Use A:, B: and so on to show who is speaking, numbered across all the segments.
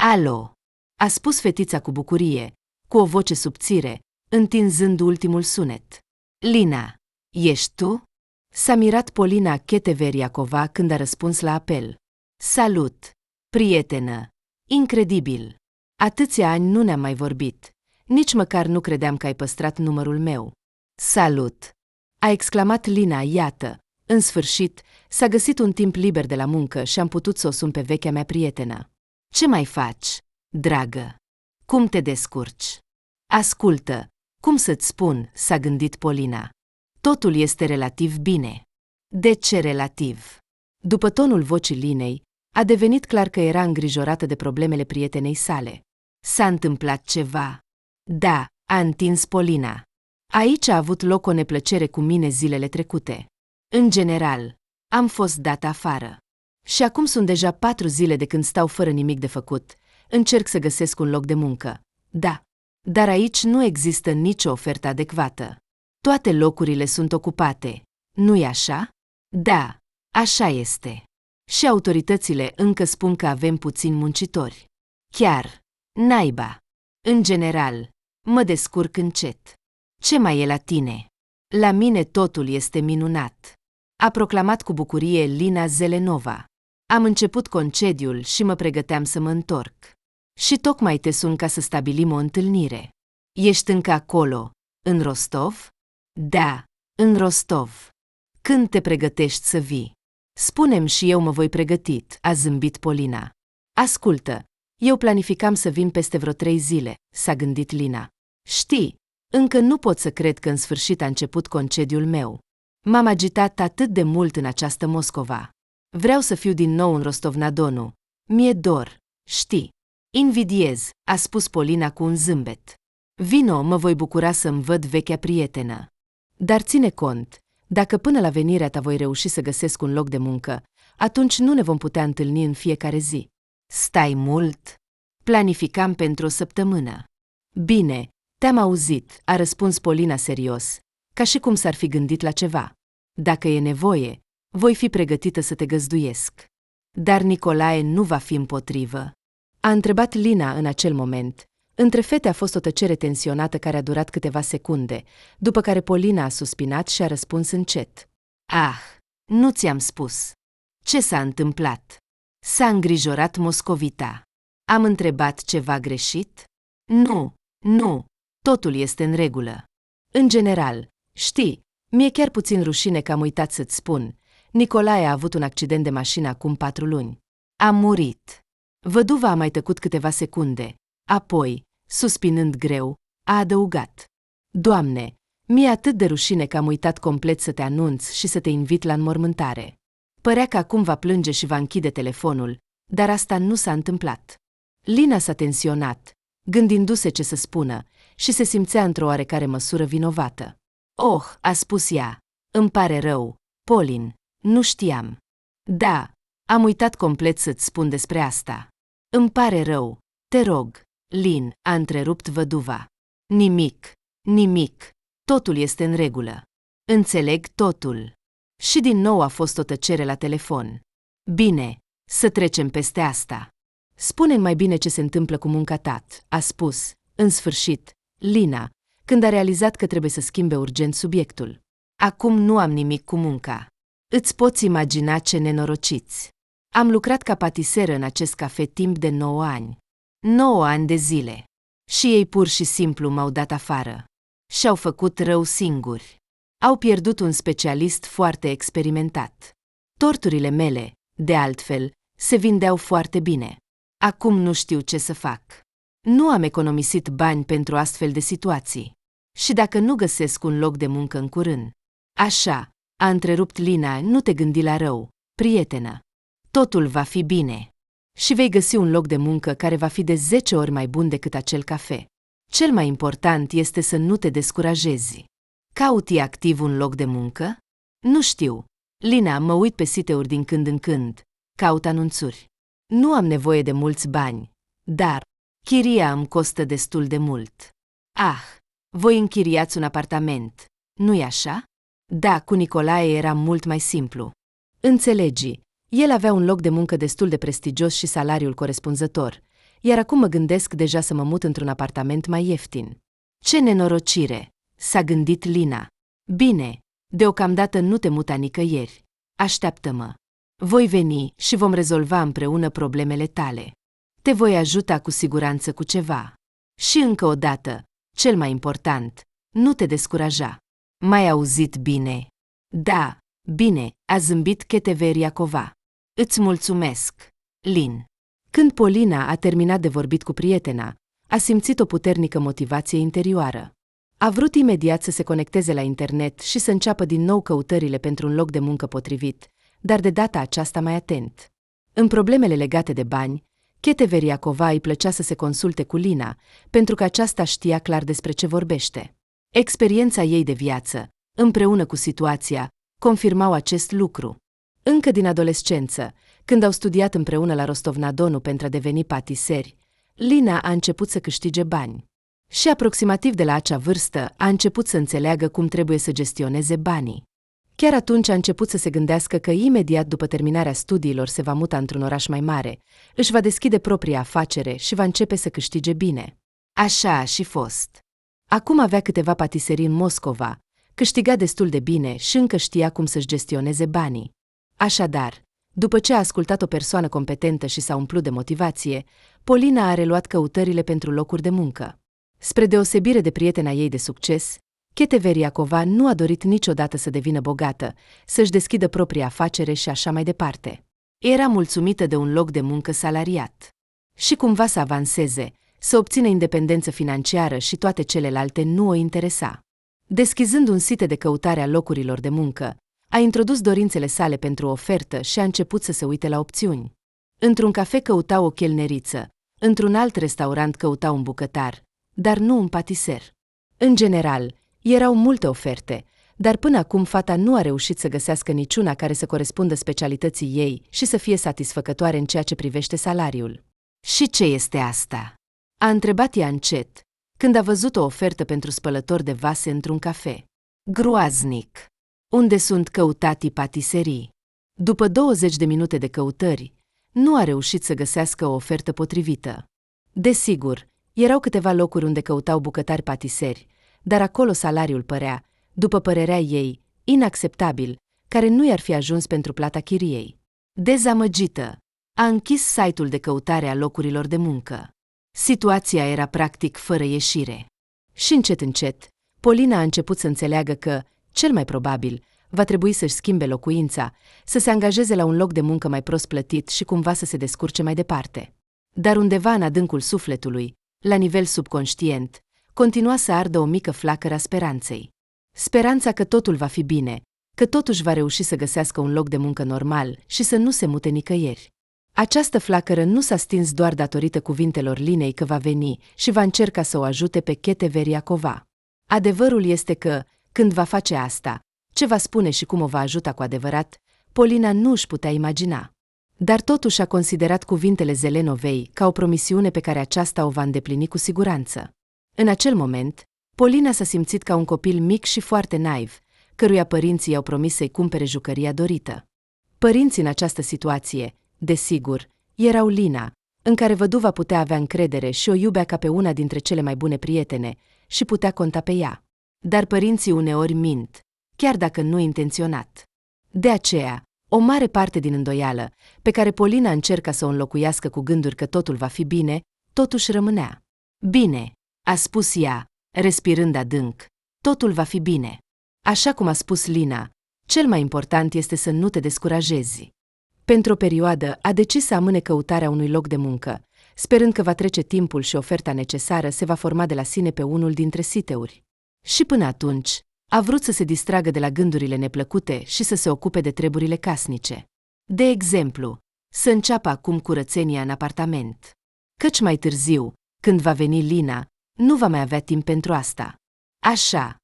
A: Alo, a spus fetița cu bucurie, cu o voce subțire, întinzând ultimul sunet. Lina, ești tu? S-a mirat Polina Cheteveriacova când a răspuns la apel. Salut, prietenă! Incredibil! Atâția ani nu ne-am mai vorbit. Nici măcar nu credeam că ai păstrat numărul meu. Salut! A exclamat Lina, iată, în sfârșit, s-a găsit un timp liber de la muncă și am putut să o sun pe vechea mea prietenă. Ce mai faci, dragă? Cum te descurci? Ascultă, cum să-ți spun, s-a gândit Polina. Totul este relativ bine. De ce relativ? După tonul vocii Linei, a devenit clar că era îngrijorată de problemele prietenei sale. S-a întâmplat ceva. Da, a întins Polina. Aici a avut loc o neplăcere cu mine zilele trecute. În general, am fost dată afară. Și acum sunt deja 4 zile de când stau fără nimic de făcut. Încerc să găsesc un loc de muncă. Da, dar aici nu există nicio ofertă adecvată. Toate locurile sunt ocupate. Nu-i așa? Da, așa este. Și autoritățile încă spun că avem puțini muncitori. Chiar, naiba. În general, mă descurc încet. Ce mai e la tine? La mine totul este minunat. A proclamat cu bucurie Lina Zelenova. Am început concediul și mă pregăteam să mă întorc. Și tocmai te sun ca să stabilim o întâlnire. Ești încă acolo, în Rostov? Da, în Rostov. Când te pregătești să vii? Spune-mi și eu mă voi pregăti, a zâmbit Polina. Ascultă, eu planificam să vin peste vreo 3 zile, s-a gândit Lina. Știi, încă nu pot să cred că în sfârșit a început concediul meu. M-am agitat atât de mult în această Moscova. Vreau să fiu din nou în Rostov-na-Donu. Mi-e dor, știi. Invidiez, a spus Polina cu un zâmbet. Vino, mă voi bucura să-mi văd vechea prietenă. Dar ține cont, dacă până la venirea ta voi reuși să găsesc un loc de muncă, atunci nu ne vom putea întâlni în fiecare zi. Stai mult? Planificam pentru o săptămână. Bine, te-am auzit, a răspuns Polina serios, ca și cum s-ar fi gândit la ceva. Dacă e nevoie, voi fi pregătită să te găzduiesc. Dar Nicolae nu va fi împotrivă. A întrebat Lina în acel moment. Între fete a fost o tăcere tensionată care a durat câteva secunde, după care Polina a suspinat și a răspuns încet. Ah, nu ți-am spus. Ce s-a întâmplat? S-a îngrijorat moscovita. Am întrebat ceva greșit? Nu, totul este în regulă. În general, știi, mi-e chiar puțin rușine că am uitat să-ți spun. Nicolae a avut un accident de mașină acum 4 luni. A murit. Văduva a mai tăcut câteva secunde. Apoi, suspinând greu, a adăugat. Doamne, mi-e atât de rușine că am uitat complet să te anunț și să te invit la înmormântare. Părea că acum va plânge și va închide telefonul, dar asta nu s-a întâmplat. Lina s-a tensionat, gândindu-se ce să spună, și se simțea într-o oarecare măsură vinovată. Oh, a spus ea, îmi pare rău, Polin, nu știam. Da, am uitat complet să-ți spun despre asta. Îmi pare rău, te rog, Lin, a întrerupt văduva. Nimic, totul este în regulă. Înțeleg totul. Și din nou a fost o tăcere la telefon. Bine, să trecem peste asta. Spune-mi mai bine ce se întâmplă cu munca ta, a spus, în sfârșit, Lina, când a realizat că trebuie să schimbe urgent subiectul. Acum nu am nimic cu munca. Îți poți imagina ce nenorociți. Am lucrat ca patiseră în acest cafe timp de 9 ani. 9 ani de zile. Și ei pur și simplu m-au dat afară. Și-au făcut rău singuri. Au pierdut un specialist foarte experimentat. Torturile mele, de altfel, se vindeau foarte bine. Acum nu știu ce să fac. Nu am economisit bani pentru astfel de situații. Și dacă nu găsesc un loc de muncă în curând. Așa, a întrerupt Lina, nu te gândi la rău, prietenă. Totul va fi bine. Și vei găsi un loc de muncă care va fi de 10 ori mai bun decât acel cafe. Cel mai important este să nu te descurajezi. Cauți activ un loc de muncă? Nu știu. Lina, mă uit pe site-uri din când în când. Caut anunțuri. Nu am nevoie de mulți bani, dar chiria îmi costă destul de mult. Ah, voi închiriați un apartament, nu-i așa? Da, cu Nicolae era mult mai simplu. Înțelegi, el avea un loc de muncă destul de prestigios și salariul corespunzător, iar acum mă gândesc deja să mă mut într-un apartament mai ieftin. Ce nenorocire, s-a gândit Lina. Bine, deocamdată nu te muta nicăieri. Așteaptă-mă. Voi veni și vom rezolva împreună problemele tale. Te voi ajuta cu siguranță cu ceva. Și încă o dată, cel mai important, nu te descuraja. M-ai auzit bine? Da, bine, a zâmbit Keteveriakova. Îți mulțumesc, Lin. Când Polina a terminat de vorbit cu prietena, a simțit o puternică motivație interioară. A vrut imediat să se conecteze la internet și să înceapă din nou căutările pentru un loc de muncă potrivit, dar de data aceasta mai atent. În problemele legate de bani, Keteveriakova îi plăcea să se consulte cu Lina, pentru că aceasta știa clar despre ce vorbește. Experiența ei de viață, împreună cu situația, confirmau acest lucru. Încă din adolescență, când au studiat împreună la Rostov-na-Donu pentru a deveni patiseri, Lina a început să câștige bani. Și aproximativ de la acea vârstă a început să înțeleagă cum trebuie să gestioneze banii. Chiar atunci a început să se gândească că imediat după terminarea studiilor se va muta într-un oraș mai mare, își va deschide propria afacere și va începe să câștige bine. Așa a și fost. Acum avea câteva patiserii în Moscova, câștiga destul de bine și încă știa cum să-și gestioneze banii. Așadar, după ce a ascultat o persoană competentă și s-a umplut de motivație, Polina a reluat căutările pentru locuri de muncă. Spre deosebire de prietena ei de succes, Keteveriakova nu a dorit niciodată să devină bogată, să-și deschidă propria afacere și așa mai departe. Era mulțumită de un loc de muncă salariat. Și cumva să avanseze, să obțină independență financiară și toate celelalte nu o interesa. Deschizând un site de căutare a locurilor de muncă, a introdus dorințele sale pentru o ofertă și a început să se uite la opțiuni. Într-un cafe căuta o chelneriță, într-un alt restaurant căuta un bucătar, dar nu un patiser. În general, erau multe oferte, dar până acum fata nu a reușit să găsească niciuna care să corespundă specialității ei și să fie satisfăcătoare în ceea ce privește salariul. Și ce este asta? A întrebat ea încet, când a văzut o ofertă pentru spălător de vase într-un cafe. Groaznic! Unde sunt căutatii patiserii? După 20 de minute de căutări, nu a reușit să găsească o ofertă potrivită. Desigur, erau câteva locuri unde căutau bucătari patiseri, dar acolo salariul părea, după părerea ei, inacceptabil, care nu i-ar fi ajuns pentru plata chiriei. Dezamăgită, a închis site-ul de căutare a locurilor de muncă. Situația era practic fără ieșire. Și încet, Polina a început să înțeleagă că, cel mai probabil, va trebui să-și schimbe locuința, să se angajeze la un loc de muncă mai prost plătit și cumva să se descurce mai departe. Dar undeva în adâncul sufletului, la nivel subconștient, continua să ardă o mică flacără a speranței. Speranța că totul va fi bine, că totuși va reuși să găsească un loc de muncă normal și să nu se mute nicăieri. Această flacără nu s-a stins doar datorită cuvintelor Linei că va veni și va încerca să o ajute pe Keteveriakova. Adevărul este că, când va face asta, ce va spune și cum o va ajuta cu adevărat, Polina nu își putea imagina. Dar totuși a considerat cuvintele Zelenovei ca o promisiune pe care aceasta o va îndeplini cu siguranță. În acel moment, Polina s-a simțit ca un copil mic și foarte naiv, căruia părinții i-au promis să-i cumpere jucăria dorită. Părinții în această situație, desigur, erau Lina, în care văduva putea avea încredere și o iubea ca pe una dintre cele mai bune prietene și putea conta pe ea. Dar părinții uneori mint, chiar dacă nu intenționat. De aceea, o mare parte din îndoială, pe care Polina încerca să o înlocuiască cu gânduri că totul va fi bine, totuși rămânea. Bine, a spus ea, respirând adânc, totul va fi bine. Așa cum a spus Lina, cel mai important este să nu te descurajezi. Pentru o perioadă a decis să amâne căutarea unui loc de muncă, sperând că va trece timpul și oferta necesară se va forma de la sine pe unul dintre siteuri. Și până atunci, a vrut să se distragă de la gândurile neplăcute și să se ocupe de treburile casnice. De exemplu, să înceapă acum curățenia în apartament. Căci mai târziu, când va veni Lina, nu va mai avea timp pentru asta. Așa,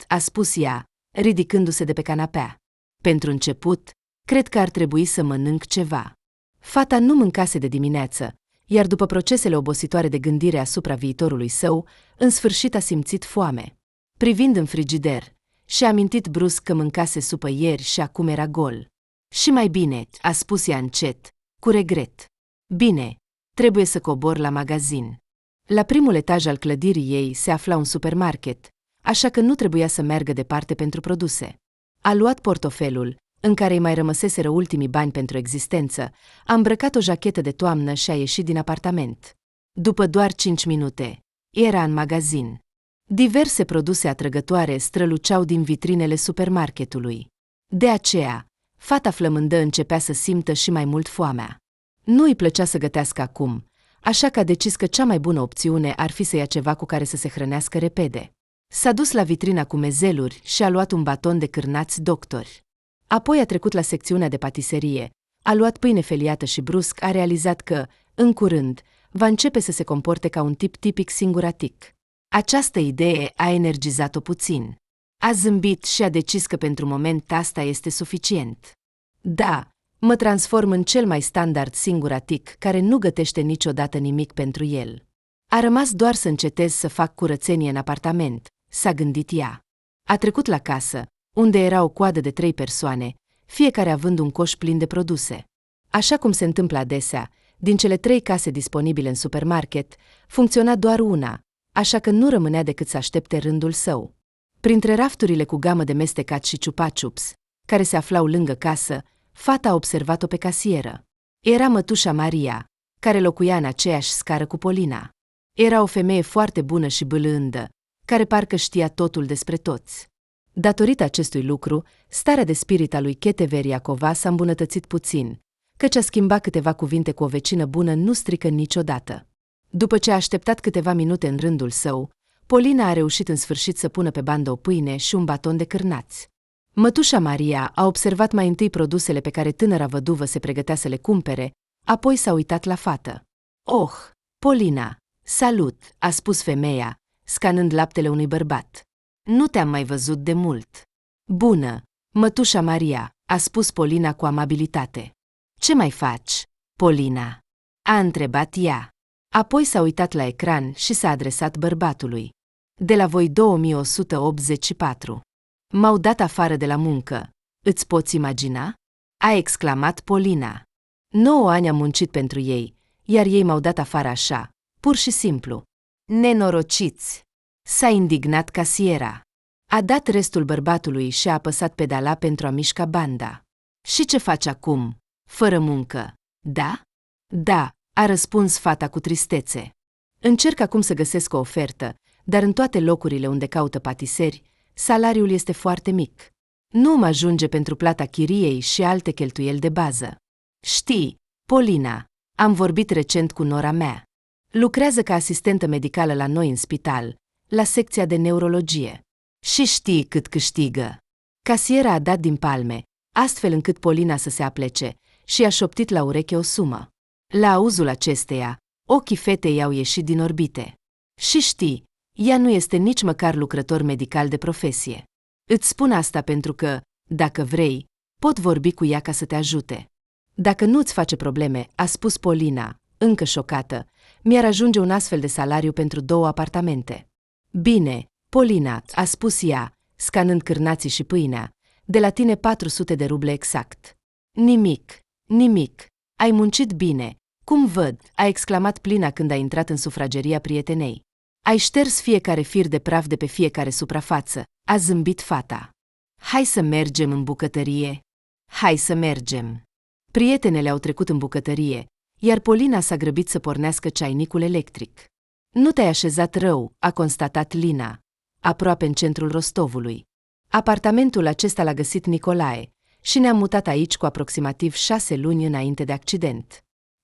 A: a spus ea, ridicându-se de pe canapea. Pentru început, cred că ar trebui să mănânc ceva. Fata nu mâncase de dimineață, iar după procesele obositoare de gândire asupra viitorului său, în sfârșit a simțit foame. Privind în frigider, și-a amintit brusc că mâncase supă ieri și acum era gol. Și mai bine, a spus ea încet, cu regret. Bine, Trebuie să cobor la magazin. La primul etaj al clădirii ei se afla un supermarket, așa că nu trebuia să meargă departe pentru produse. A luat portofelul, în care îi mai rămăseseră ultimii bani pentru existență, a îmbrăcat o jachetă de toamnă și a ieșit din apartament. După doar 5 minute, era în magazin. Diverse produse atrăgătoare străluceau din vitrinele supermarketului. De aceea, fata flămândă începea să simtă și mai mult foamea. Nu îi plăcea să gătească acum, așa că a decis că cea mai bună opțiune ar fi să ia ceva cu care să se hrănească repede. S-a dus la vitrina cu mezeluri și a luat un baton de cârnați doctori. Apoi a trecut la secțiunea de patiserie, a luat pâine feliată și brusc a realizat că, în curând, va începe să se comporte ca un tip tipic singuratic. Această idee a energizat-o puțin. A zâmbit și a decis că pentru moment asta este suficient. Da, mă transform în cel mai standard singuratic care nu gătește niciodată nimic pentru el. A rămas doar să încetez să fac curățenie în apartament, s-a gândit ea. A trecut la casă, unde era o coadă de 3 persoane, fiecare având un coș plin de produse. Așa cum se întâmplă adesea, din cele 3 case disponibile în supermarket, funcționa doar una, așa că nu rămânea decât să aștepte rândul său. Printre rafturile cu gamă de mestecat și ciupa-ciups, care se aflau lângă casă, fata a observat-o pe casieră. Era mătușa Maria, care locuia în aceeași scară cu Polina. Era o femeie foarte bună și bâlândă, care parcă știa totul despre toți. Datorită acestui lucru, starea de spirit a lui Chete Veriacova s-a îmbunătățit puțin, căci a schimbat câteva cuvinte cu o vecină bună nu strică niciodată. După ce a așteptat câteva minute în rândul său, Polina a reușit în sfârșit să pună pe bandă o pâine și un baton de cârnați. Mătușa Maria a observat mai întâi produsele pe care tânăra văduvă se pregătea să le cumpere, apoi s-a uitat la fată. "Oh, Polina, salut!" a spus femeia, scanând laptele unui bărbat. "Nu te-am mai văzut de mult." "Bună, mătușa Maria," a spus Polina cu amabilitate. "Ce mai faci, Polina?" a întrebat ea. Apoi s-a uitat la ecran și s-a adresat bărbatului. "De la voi 2184. M-au dat afară de la muncă. Îți poți imagina?" a exclamat Polina. 9 ani am muncit pentru ei, iar ei m-au dat afară așa, pur și simplu. Nenorociți! S-a indignat casiera. A dat restul bărbatului și a apăsat pedala pentru a mișca banda. "Și ce faci acum? Fără muncă, da?" "Da," a răspuns fata cu tristețe. "Încerc acum să găsesc o ofertă, dar în toate locurile unde caută patiseri, salariul este foarte mic. Nu mă ajunge pentru plata chiriei și alte cheltuieli de bază. Știi, Polina, am vorbit recent cu nora mea. Lucrează ca asistentă medicală la noi în spital, la secția de neurologie. Și știi cât câștigă." Casiera a dat din palme, astfel încât Polina să se aplece, și i-a șoptit la ureche o sumă. La auzul acesteia, ochii fetei au ieșit din orbite. "Și știi, ea nu este nici măcar lucrător medical de profesie. Îți spun asta pentru că, dacă vrei, pot vorbi cu ea ca să te ajute." "Dacă nu-ți face probleme," a spus Polina, încă șocată, "mi-ar ajunge un astfel de salariu pentru 2 apartamente." "Bine, Polina," a spus ea, scanând cârnații și pâinea, "de la tine 400 de ruble exact." "Nimic, nimic, ai muncit bine, cum văd," a exclamat Plina când a intrat în sufrageria prietenei. "Ai șters fiecare fir de praf de pe fiecare suprafață," a zâmbit fata. "Hai să mergem în bucătărie." "Hai să mergem." Prietenele au trecut în bucătărie, iar Polina s-a grăbit să pornească ceainicul electric. "Nu te-ai așezat rău," a constatat Lina, aproape în centrul Rostovului. "Apartamentul acesta l-a găsit Nicolae și ne-am mutat aici cu aproximativ 6 luni înainte de accident.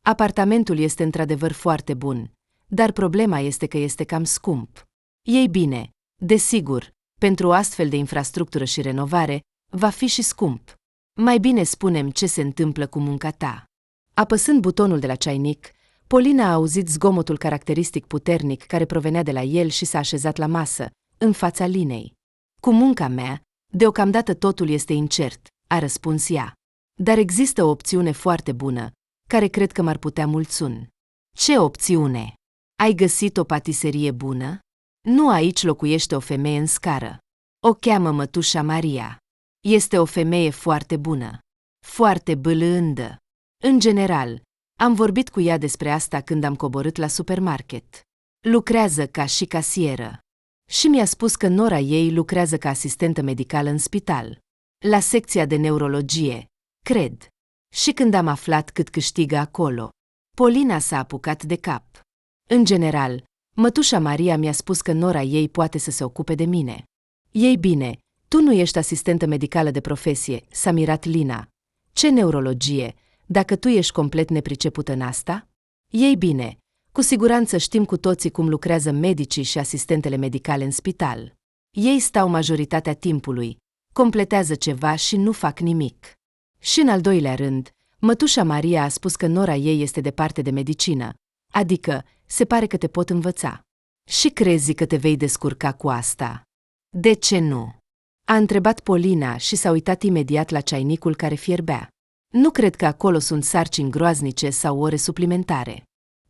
A: Apartamentul este într-adevăr foarte bun, dar problema este că este cam scump. Ei bine, desigur, pentru o astfel de infrastructură și renovare, va fi și scump. Mai bine spune-mi ce se întâmplă cu munca ta." Apăsând butonul de la ceainic, Polina a auzit zgomotul caracteristic puternic care provenea de la el și s-a așezat la masă, în fața Linei. "Cu munca mea, deocamdată totul este incert," a răspuns ea. "Dar există o opțiune foarte bună, care cred că m-ar putea mulțumi." "Ce opțiune? Ai găsit o patiserie bună? Nu aici locuiește o femeie în scară. O cheamă mătușa Maria. Este o femeie foarte bună, foarte bâlândă. În general, Am vorbit cu ea despre asta când am coborât la supermarket. Lucrează ca și casieră. Și mi-a spus că nora ei lucrează ca asistentă medicală în spital. La secția de neurologie, cred. Și când am aflat cât câștigă acolo, Polina s-a apucat de cap. În general, mătușa Maria mi-a spus că nora ei poate să se ocupe de mine. Ei bine, tu nu ești asistentă medicală de profesie, s-a mirat Lina. Ce neurologie, dacă tu ești complet nepricepută în asta? Ei bine, cu siguranță știm cu toții cum lucrează medicii și asistentele medicale în spital. Ei stau majoritatea timpului, completează ceva și nu fac nimic. Și în al doilea rând, mătușa Maria a spus că nora ei este departe de medicină, adică se pare că te pot învăța. Și crezi că te vei descurca cu asta? De ce nu? A întrebat Polina și s-a uitat imediat la ceainicul care fierbea. Nu cred că acolo sunt sarcini groaznice sau ore suplimentare.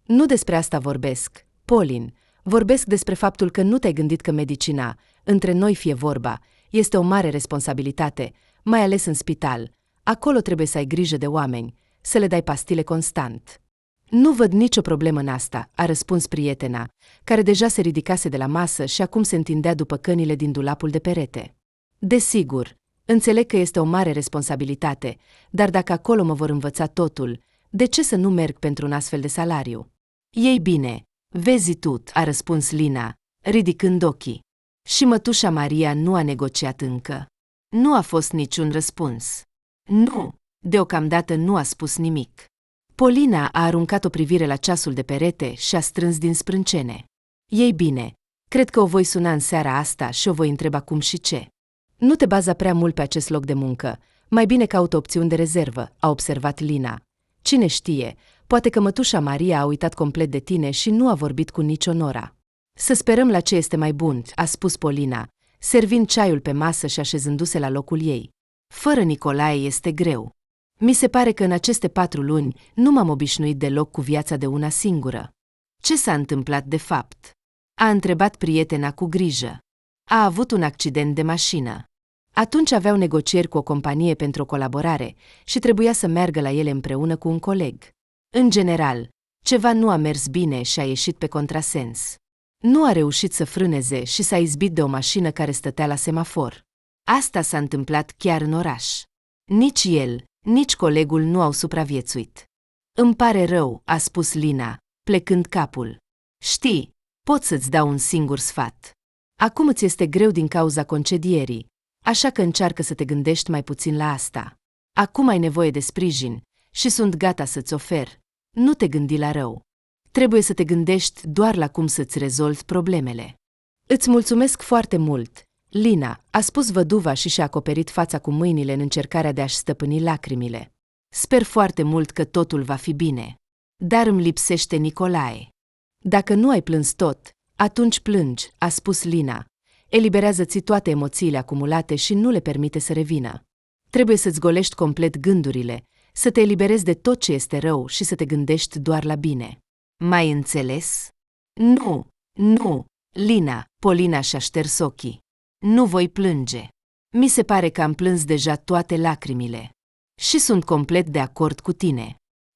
A: Nu despre asta vorbesc, Polin. Vorbesc despre faptul că nu te-ai gândit că medicina, între noi fie vorba, este o mare responsabilitate, mai ales în spital. Acolo trebuie să ai grijă de oameni, să le dai pastile constant. Nu văd nicio problemă în asta, a răspuns prietena, care deja se ridicase de la masă și acum se întindea după cănile din dulapul de perete. Desigur, înțeleg că este o mare responsabilitate, dar dacă acolo mă vor învăța totul, de ce să nu merg pentru un astfel de salariu? Ei bine, vezi tu, a răspuns Lina, ridicând ochii. Și mătușa Maria nu a negociat încă. Nu a fost niciun răspuns. Nu, deocamdată nu a spus nimic. Polina a aruncat o privire la ceasul de perete și a strâns din sprâncene. Ei bine, cred că o voi suna în seara asta și o voi întreba cum și ce. Nu te baza prea mult pe acest loc de muncă, mai bine caută opțiuni de rezervă, a observat Lina. Cine știe, poate că mătușa Maria a uitat complet de tine și nu a vorbit cu nicio nora. Să sperăm la ce este mai bun, a spus Polina, servind ceaiul pe masă și așezându-se la locul ei. Fără Nicolae este greu. Mi se pare că în aceste 4 luni nu m-am obișnuit deloc cu viața de una singură. Ce s-a întâmplat de fapt? A întrebat prietena cu grijă. A avut un accident de mașină. Atunci aveau negocieri cu o companie pentru o colaborare și trebuia să meargă la ele împreună cu un coleg. În general, ceva nu a mers bine și a ieșit pe contrasens. Nu a reușit să frâneze și s-a izbit de o mașină care stătea la semafor. Asta s-a întâmplat chiar în oraș. Nici el, nici colegul nu au supraviețuit. Îmi pare rău, a spus Lina, plecând capul. Știi, pot să-ți dau un singur sfat. Acum îți este greu din cauza concedierii, așa că încearcă să te gândești mai puțin la asta. Acum ai nevoie de sprijin și sunt gata să-ți ofer. Nu te gândi la rău. Trebuie să te gândești doar la cum să-ți rezolvi problemele. Îți mulțumesc foarte mult, Lina, a spus văduva și și-a acoperit fața cu mâinile în încercarea de a-și stăpâni lacrimile. Sper foarte mult că totul va fi bine. Dar îmi lipsește Nicolae. Dacă nu ai plâns tot, atunci plângi, a spus Lina. Eliberează-ți toate emoțiile acumulate și nu le permite să revină. Trebuie să-ți golești complet gândurile, să te eliberezi de tot ce este rău și să te gândești doar la bine. M-ai înțeles? Nu, Lina, Polina și-a șters ochii. Nu voi plânge. Mi se pare că am plâns deja toate lacrimile. Și sunt complet de acord cu tine.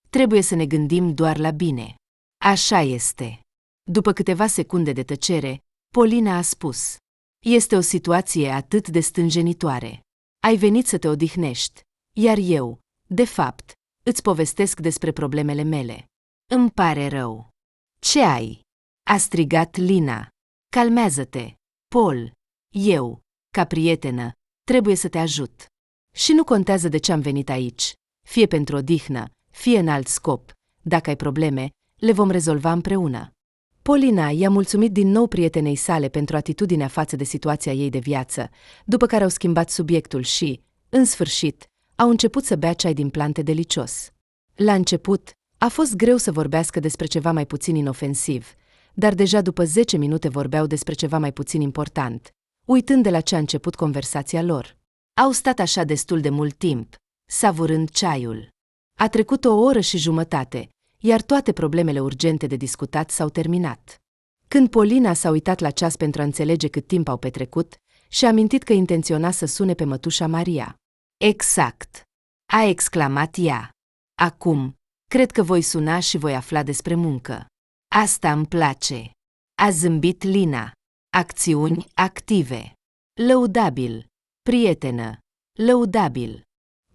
A: Trebuie să ne gândim doar la bine. Așa este. După câteva secunde de tăcere, Polina a spus. Este o situație atât de stânjenitoare. Ai venit să te odihnești, iar eu, de fapt, îți povestesc despre problemele mele. Îmi pare rău. Ce ai? A strigat Lina. Calmează-te, Paul. Eu, ca prietenă, trebuie să te ajut. Și nu contează de ce am venit aici, fie pentru odihnă, fie în alt scop. Dacă ai probleme, le vom rezolva împreună. Polina i-a mulțumit din nou prietenei sale pentru atitudinea față de situația ei de viață, după care au schimbat subiectul și, în sfârșit, au început să bea ceai din plante delicios. La început, a fost greu să vorbească despre ceva mai puțin inofensiv, dar deja după 10 minute vorbeau despre ceva mai puțin important, uitând de la ce a început conversația lor. Au stat așa destul de mult timp, savurând ceaiul. A trecut 1 oră și jumătate, iar toate problemele urgente de discutat s-au terminat. Când Polina s-a uitat la ceas pentru a înțelege cât timp au petrecut, și-a amintit că intenționa să sune pe mătușa Maria. Exact! A exclamat ea. Acum, Cred că voi suna și voi afla despre muncă. Asta îmi place. A zâmbit Lina. Acțiuni active. Lăudabil. Prietenă. Lăudabil.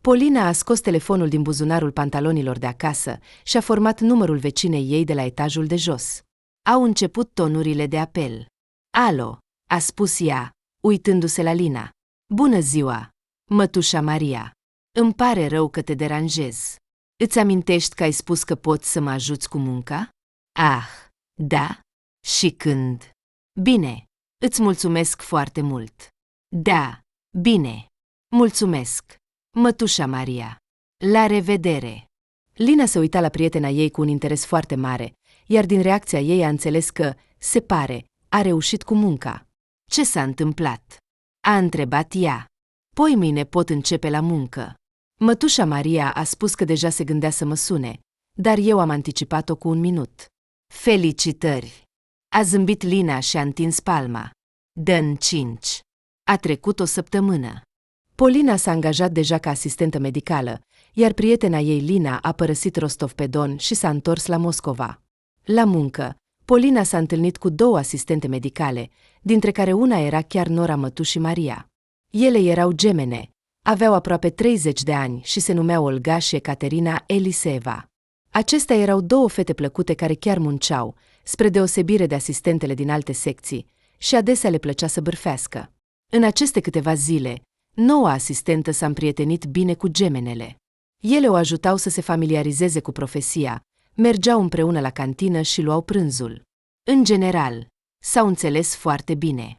A: Polina a scos telefonul din buzunarul pantalonilor de acasă și a format numărul vecinei ei de la etajul de jos. Au început tonurile de apel. Alo, a spus ea, uitându-se la Lina. Bună ziua, mătușa Maria. Îmi pare rău că te deranjez. Îți amintești că ai spus că poți să mă ajuți cu munca? Ah, da? Și când? Bine, îți mulțumesc foarte mult. Da, bine. Mulțumesc, mătușa Maria. La revedere. Lina se uita la prietena ei cu un interes foarte mare, iar din reacția ei a înțeles că, se pare, a reușit cu munca. Ce s-a întâmplat? A întrebat ea. Poimâine pot începe la muncă. Mătușa Maria a spus că deja se gândea să mă sune, dar eu am anticipat-o cu 1 minut. Felicitări! A zâmbit Lina și a întins palma. Dă-n 5. A trecut o săptămână. Polina s-a angajat deja ca asistentă medicală, iar prietena ei Lina a părăsit Rostov-pe-Don și s-a întors la Moscova. La muncă, Polina s-a întâlnit cu 2 asistente medicale, dintre care una era chiar nora mătușii Maria. Ele erau gemene, aveau aproape 30 de ani și se numeau Olga și Ecaterina Eliseeva. Acestea erau 2 fete plăcute care chiar munceau, spre deosebire de asistentele din alte secții, și adesea le plăcea să bârfească. În aceste câteva zile, noua asistentă s-a împrietenit bine cu gemenele. Ele o ajutau să se familiarizeze cu profesia, mergeau împreună la cantină și luau prânzul. În general, s-au înțeles foarte bine.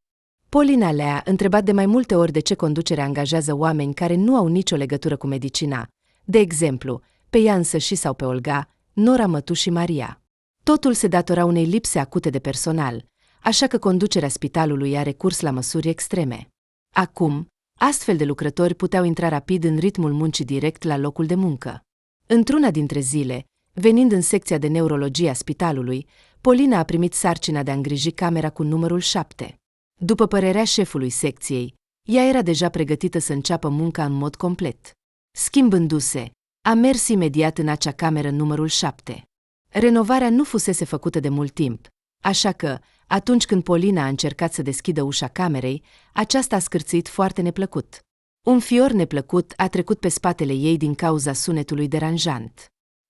A: Polina le-a întrebat de mai multe ori de ce conducerea angajează oameni care nu au nicio legătură cu medicina, de exemplu, pe ea însăși sau pe Olga, nora mătușii Maria. Totul se datora unei lipse acute de personal, așa că conducerea spitalului a recurs la măsuri extreme. Acum, astfel de lucrători puteau intra rapid în ritmul muncii direct la locul de muncă. Într-una dintre zile, venind în secția de neurologie a spitalului, Polina a primit sarcina de a îngriji camera cu numărul 7. După părerea șefului secției, ea era deja pregătită să înceapă munca în mod complet. Schimbându-se, a mers imediat în acea cameră numărul 7. Renovarea nu fusese făcută de mult timp, așa că, atunci când Polina a încercat să deschidă ușa camerei, aceasta a scârțit foarte neplăcut. Un fior neplăcut a trecut pe spatele ei din cauza sunetului deranjant.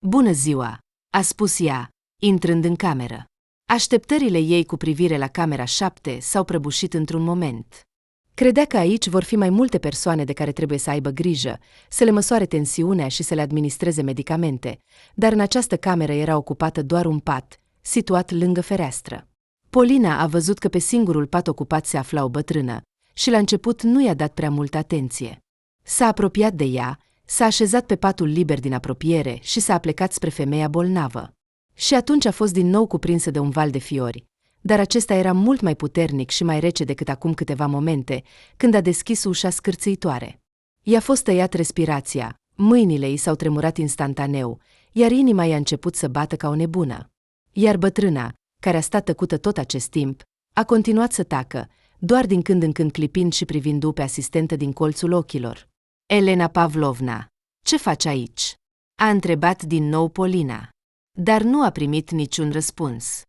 A: Bună ziua, a spus ea, intrând în cameră. Așteptările ei cu privire la camera 7 s-au prăbușit într-un moment. Credea că aici vor fi mai multe persoane de care trebuie să aibă grijă, să le măsoare tensiunea și să le administreze medicamente, dar în această cameră era ocupată doar un pat, situat lângă fereastră. Polina a văzut că pe singurul pat ocupat se afla o bătrână și la început nu i-a dat prea multă atenție. S-a apropiat de ea, s-a așezat pe patul liber din apropiere și s-a aplecat spre femeia bolnavă. Și atunci a fost din nou cuprinsă de un val de fiori, dar acesta era mult mai puternic și mai rece decât acum câteva momente, când a deschis ușa scârțâitoare. I-a fost tăiat respirația, mâinile ei s-au tremurat instantaneu, iar inima i-a început să bată ca o nebună. Iar bătrâna, care a stat tăcută tot acest timp, a continuat să tacă, doar din când în când clipind și privind-o pe asistentă din colțul ochilor. Elena Pavlovna, ce faci aici? A întrebat din nou Polina. Dar nu a primit niciun răspuns.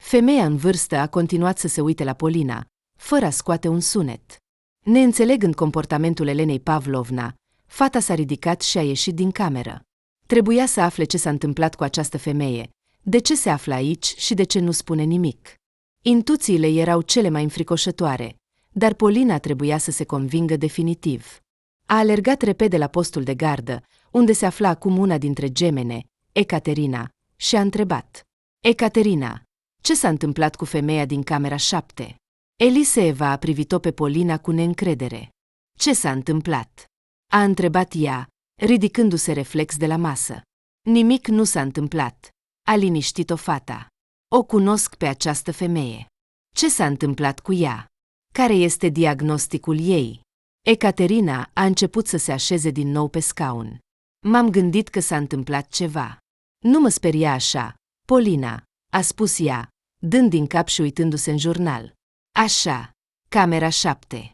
A: Femeia în vârstă a continuat să se uite la Polina, fără a scoate un sunet. Neînțelegând comportamentul Elenei Pavlovna, fata s-a ridicat și a ieșit din cameră. Trebuia să afle ce s-a întâmplat cu această femeie, de ce se află aici și de ce nu spune nimic. Intuițiile erau cele mai înfricoșătoare, dar Polina trebuia să se convingă definitiv. A alergat repede la postul de gardă, unde se afla acum una dintre gemene, Ecaterina, și a întrebat. Ecaterina, ce s-a întâmplat cu femeia din camera 7? Eliseeva a privit-o pe Polina cu neîncredere. Ce s-a întâmplat? A întrebat ea, ridicându-se reflex de la masă. Nimic nu s-a întâmplat, a liniștit-o fata. O cunosc pe această femeie. Ce s-a întâmplat cu ea? Care este diagnosticul ei? Ecaterina a început să se așeze din nou pe scaun. M-am gândit că s-a întâmplat ceva. Nu mă speria așa, Polina, a spus ea, dând din cap și uitându-se în jurnal. Așa, camera 7.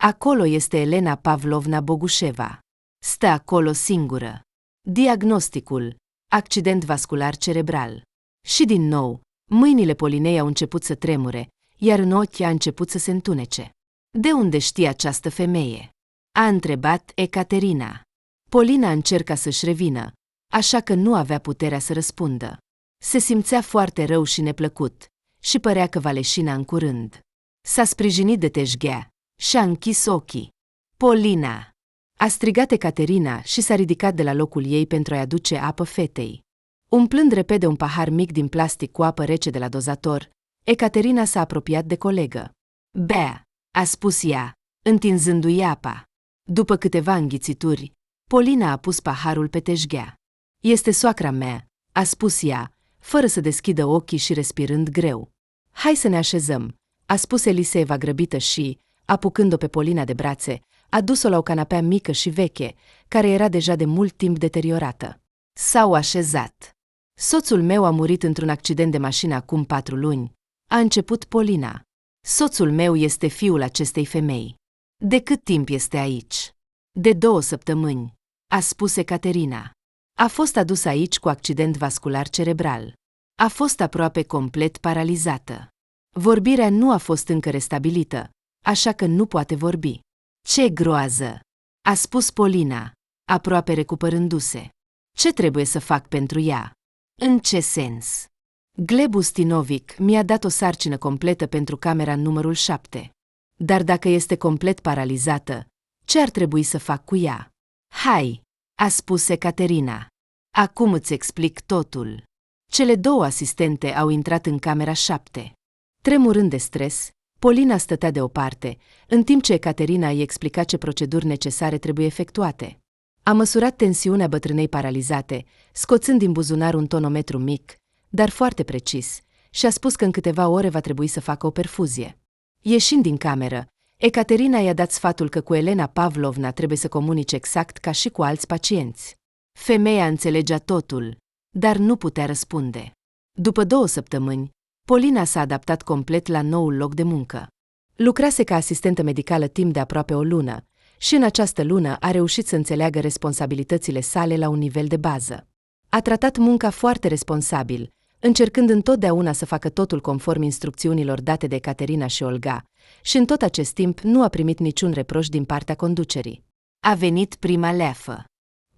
A: Acolo este Elena Pavlovna Bogușeva. Stă acolo singură. Diagnosticul, accident vascular cerebral. Și din nou, mâinile Polinei au început să tremure, iar în ochi a început să se întunece. De unde știe această femeie? A întrebat Ecaterina. Polina încerca să-și revină, așa că nu avea puterea să răspundă. Se simțea foarte rău și neplăcut și părea că va leșina în curând. S-a sprijinit de teșghea și a închis ochii. Polina! A strigat Ecaterina și s-a ridicat de la locul ei pentru a-i aduce apă fetei. Umplând repede un pahar mic din plastic cu apă rece de la dozator, Ecaterina s-a apropiat de colegă. Bea, a spus ea, întinzându-i apa. După câteva înghițituri, Polina a pus paharul pe teșghea. Este soacra mea, a spus ea, fără să deschidă ochii și respirând greu. Hai să ne așezăm, a spus Eliseva grăbită și, apucând-o pe Polina de brațe, a dus-o la o canapea mică și veche, care era deja de mult timp deteriorată. S-au așezat. Soțul meu a murit într-un accident de mașină acum 4 luni, a început Polina. Soțul meu este fiul acestei femei. De cât timp este aici? De 2 săptămâni, a spus Ecaterina. A fost adus aici cu accident vascular cerebral. A fost aproape complet paralizată. Vorbirea nu a fost încă restabilită, așa că nu poate vorbi. Ce groază! A spus Polina, aproape recuperându-se. Ce trebuie să fac pentru ea? În ce sens? Gleb Ustinovic mi-a dat o sarcină completă pentru camera numărul 7. Dar dacă este complet paralizată, ce ar trebui să fac cu ea? Hai, a spus Ecaterina. Acum îți explic totul. Cele 2 asistente au intrat în camera 7. Tremurând de stres, Polina stătea deoparte, în timp ce Ecaterina îi explica ce proceduri necesare trebuie efectuate. A măsurat tensiunea bătrânei paralizate, scoțând din buzunar un tonometru mic, dar foarte precis, și a spus că în câteva ore va trebui să facă o perfuzie. Ieșind din cameră, Ecaterina i-a dat sfatul că cu Elena Pavlovna trebuie să comunice exact ca și cu alți pacienți. Femeia înțelegea totul, dar nu putea răspunde. După 2 săptămâni, Polina s-a adaptat complet la noul loc de muncă. Lucrase ca asistentă medicală timp de aproape o lună și în această lună a reușit să înțeleagă responsabilitățile sale la un nivel de bază. A tratat munca foarte responsabil, încercând întotdeauna să facă totul conform instrucțiunilor date de Ecaterina și Olga, și în tot acest timp nu a primit niciun reproș din partea conducerii. A venit prima leafă.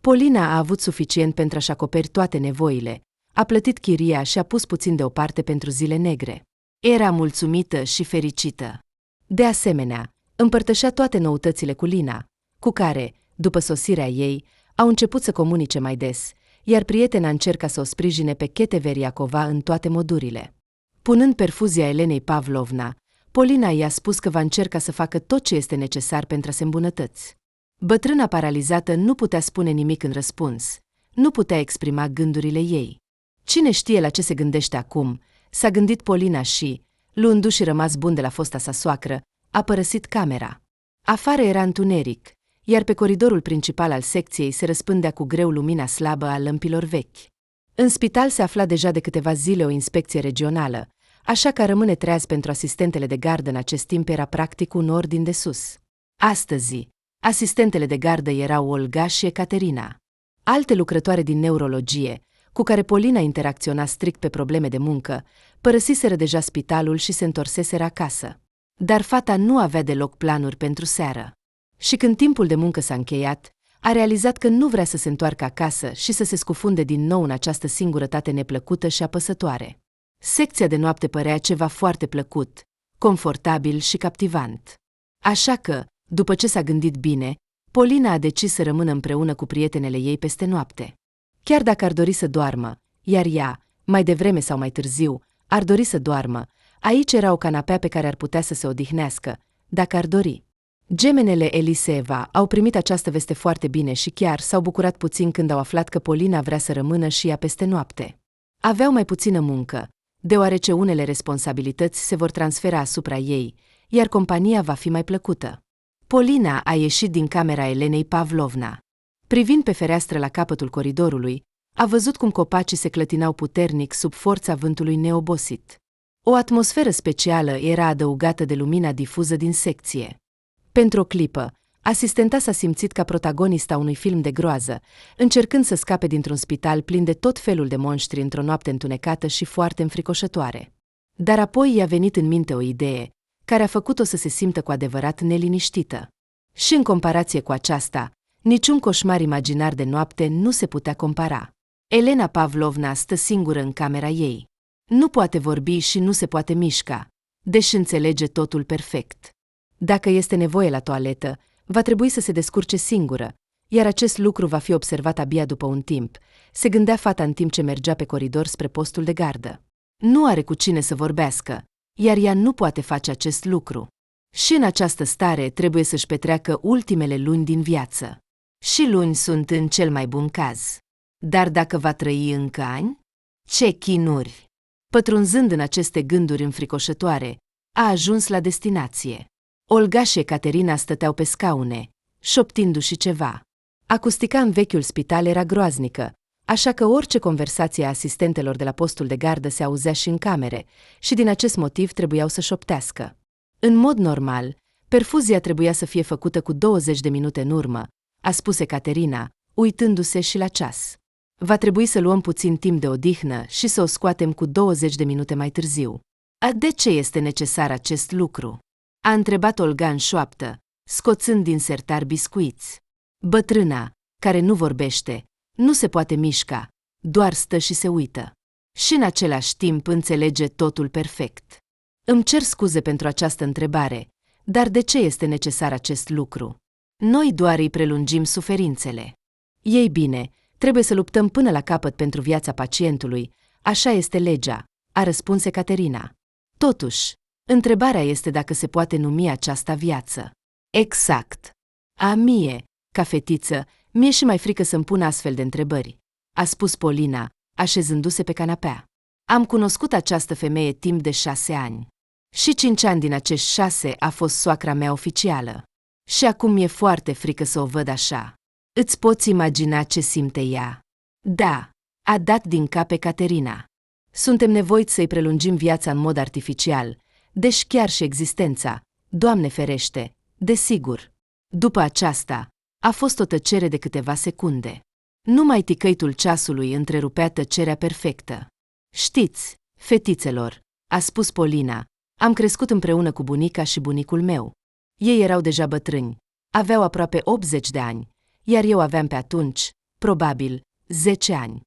A: Polina a avut suficient pentru a-și acoperi toate nevoile, a plătit chiria și a pus puțin deoparte pentru zile negre. Era mulțumită și fericită. De asemenea, împărtășea toate noutățile cu Lina, cu care, după sosirea ei, au început să comunice mai des, iar prietena încerca să o sprijine pe Chete Veriacova în toate modurile. Punând perfuzia Elenei Pavlovna, Polina i-a spus că va încerca să facă tot ce este necesar pentru a se îmbunătăți. Bătrâna paralizată nu putea spune nimic în răspuns, nu putea exprima gândurile ei. Cine știe la ce se gândește acum, s-a gândit Polina și, luându-și rămas bun de la fosta sa soacră, a părăsit camera. Afară era întuneric, iar pe coridorul principal al secției se răspândea cu greu lumina slabă a lămpilor vechi. În spital se afla deja de câteva zile o inspecție regională, așa că a rămâne treaz pentru asistentele de gardă în acest timp era practic un ordin de sus. Astăzi, asistentele de gardă erau Olga și Ecaterina. Alte lucrătoare din neurologie, cu care Polina interacționa strict pe probleme de muncă, părăsiseră deja spitalul și se întorseseră acasă. Dar fata nu avea deloc planuri pentru seară. Și când timpul de muncă s-a încheiat, a realizat că nu vrea să se întoarcă acasă și să se scufunde din nou în această singurătate neplăcută și apăsătoare. Secția de noapte părea ceva foarte plăcut, confortabil și captivant. Așa că, după ce s-a gândit bine, Polina a decis să rămână împreună cu prietenele ei peste noapte. Chiar dacă ar dori să doarmă, iar ea, mai devreme sau mai târziu, ar dori să doarmă, aici era o canapea pe care ar putea să se odihnească, dacă ar dori. Gemenele Eliseva au primit această veste foarte bine și chiar s-au bucurat puțin când au aflat că Polina vrea să rămână și ea peste noapte. Aveau mai puțină muncă, deoarece unele responsabilități se vor transfera asupra ei, iar compania va fi mai plăcută. Polina a ieșit din camera Elenei Pavlovna. Privind pe fereastră la capătul coridorului, a văzut cum copacii se clătinau puternic sub forța vântului neobosit. O atmosferă specială era adăugată de lumina difuză din secție. Pentru o clipă, Asistenta s-a simțit ca protagonista unui film de groază, încercând să scape dintr-un spital plin de tot felul de monștri într-o noapte întunecată și foarte înfricoșătoare. Dar apoi i-a venit în minte o idee, care a făcut-o să se simtă cu adevărat neliniștită. Și în comparație cu aceasta, niciun coșmar imaginar de noapte nu se putea compara. Elena Pavlovna stă singură în camera ei. Nu poate vorbi și nu se poate mișca, deși înțelege totul perfect. Dacă este nevoie la toaletă, va trebui să se descurce singură, iar acest lucru va fi observat abia după un timp, se gândea fata în timp ce mergea pe coridor spre postul de gardă. Nu are cu cine să vorbească, iar ea nu poate face acest lucru. Și în această stare trebuie să-și petreacă ultimele luni din viață. Și luni sunt în cel mai bun caz. Dar dacă va trăi încă ani? Ce chinuri! Pătrunzând în aceste gânduri înfricoșătoare, a ajuns la destinație. Olga și Ecaterina stăteau pe scaune, șoptindu-și ceva. Acustica în vechiul spital era groaznică, așa că orice conversație a asistentelor de la postul de gardă se auzea și în camere, și din acest motiv trebuiau să șoptească. În mod normal, perfuzia trebuia să fie făcută cu 20 de minute în urmă, a spus Ecaterina, uitându-se și la ceas. Va trebui să luăm puțin timp de odihnă și să o scoatem cu 20 de minute mai târziu. De ce este necesar acest lucru? A întrebat Olga în șoaptă, scoțând din sertar biscuiți. Bătrâna, care nu vorbește, nu se poate mișca, doar stă și se uită. Și în același timp înțelege totul perfect. Îmi cer scuze pentru această întrebare, dar de ce este necesar acest lucru? Noi doar îi prelungim suferințele. Ei bine, trebuie să luptăm până la capăt pentru viața pacientului, așa este legea, a răspuns Ecaterina. Totuși, întrebarea este dacă se poate numi aceasta viață. Exact. A mie, ca fetiță, mi-e și mai frică să-mi pun astfel de întrebări, a spus Polina, așezându-se pe canapea. Am cunoscut această femeie timp de 6 ani. Și 5 ani din acești 6 a fost soacra mea oficială. Și acum mi-e foarte frică să o văd așa. Îți poți imagina ce simte ea? Da, a dat din cap Ecaterina. Suntem nevoiți să-i prelungim viața în mod artificial, deși chiar și existența, Doamne ferește, desigur. După aceasta, a fost o tăcere de câteva secunde. Numai ticăitul ceasului întrerupea tăcerea perfectă. Știți, fetițelor, a spus Polina, am crescut împreună cu bunica și bunicul meu. Ei erau deja bătrâni, aveau aproape 80 de ani, iar eu aveam pe atunci, probabil, 10 ani.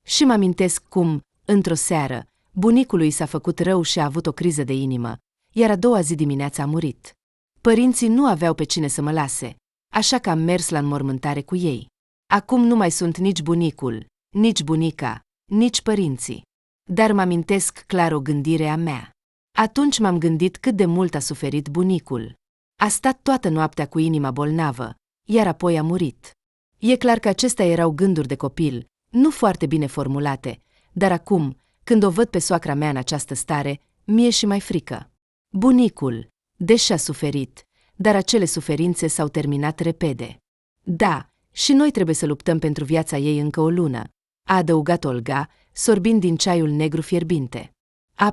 A: Și mă amintesc cum, într-o seară, bunicului s-a făcut rău și a avut o criză de inimă, iar a doua zi dimineața a murit. Părinții nu aveau pe cine să mă lase, așa că am mers la înmormântare cu ei. Acum nu mai sunt nici bunicul, nici bunica, nici părinții. Dar mă amintesc clar o gândire a mea. Atunci m-am gândit cât de mult a suferit bunicul. A stat toată noaptea cu inima bolnavă, iar apoi a murit. E clar că acestea erau gânduri de copil, nu foarte bine formulate, dar acum, când o văd pe soacra mea în această stare, mi-e și mai frică. Bunicul, deși a suferit, dar acele suferințe s-au terminat repede. Da, și noi trebuie să luptăm pentru viața ei încă o lună, a adăugat Olga, sorbind din ceaiul negru fierbinte.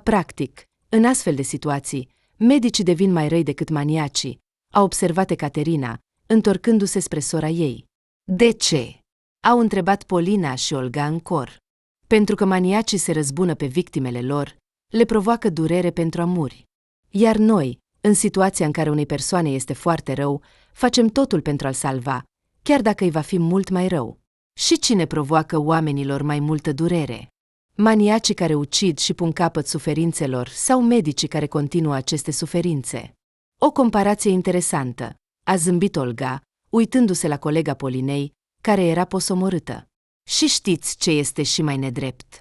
A: Practic, în astfel de situații, medicii devin mai răi decât maniacii, a observat Ecaterina, întorcându-se spre sora ei. De ce? Au întrebat Polina și Olga în cor. Pentru că maniacii se răzbună pe victimele lor, le provoacă durere pentru a muri. Iar noi, în situația în care unei persoane este foarte rău, facem totul pentru a-l salva, chiar dacă îi va fi mult mai rău. Și cine provoacă oamenilor mai multă durere? Maniacii care ucid și pun capăt suferințelor sau medicii care continuă aceste suferințe? O comparație interesantă, a zâmbit Olga, uitându-se la colega Polinei, care era posomorâtă. Și știți ce este și mai nedrept?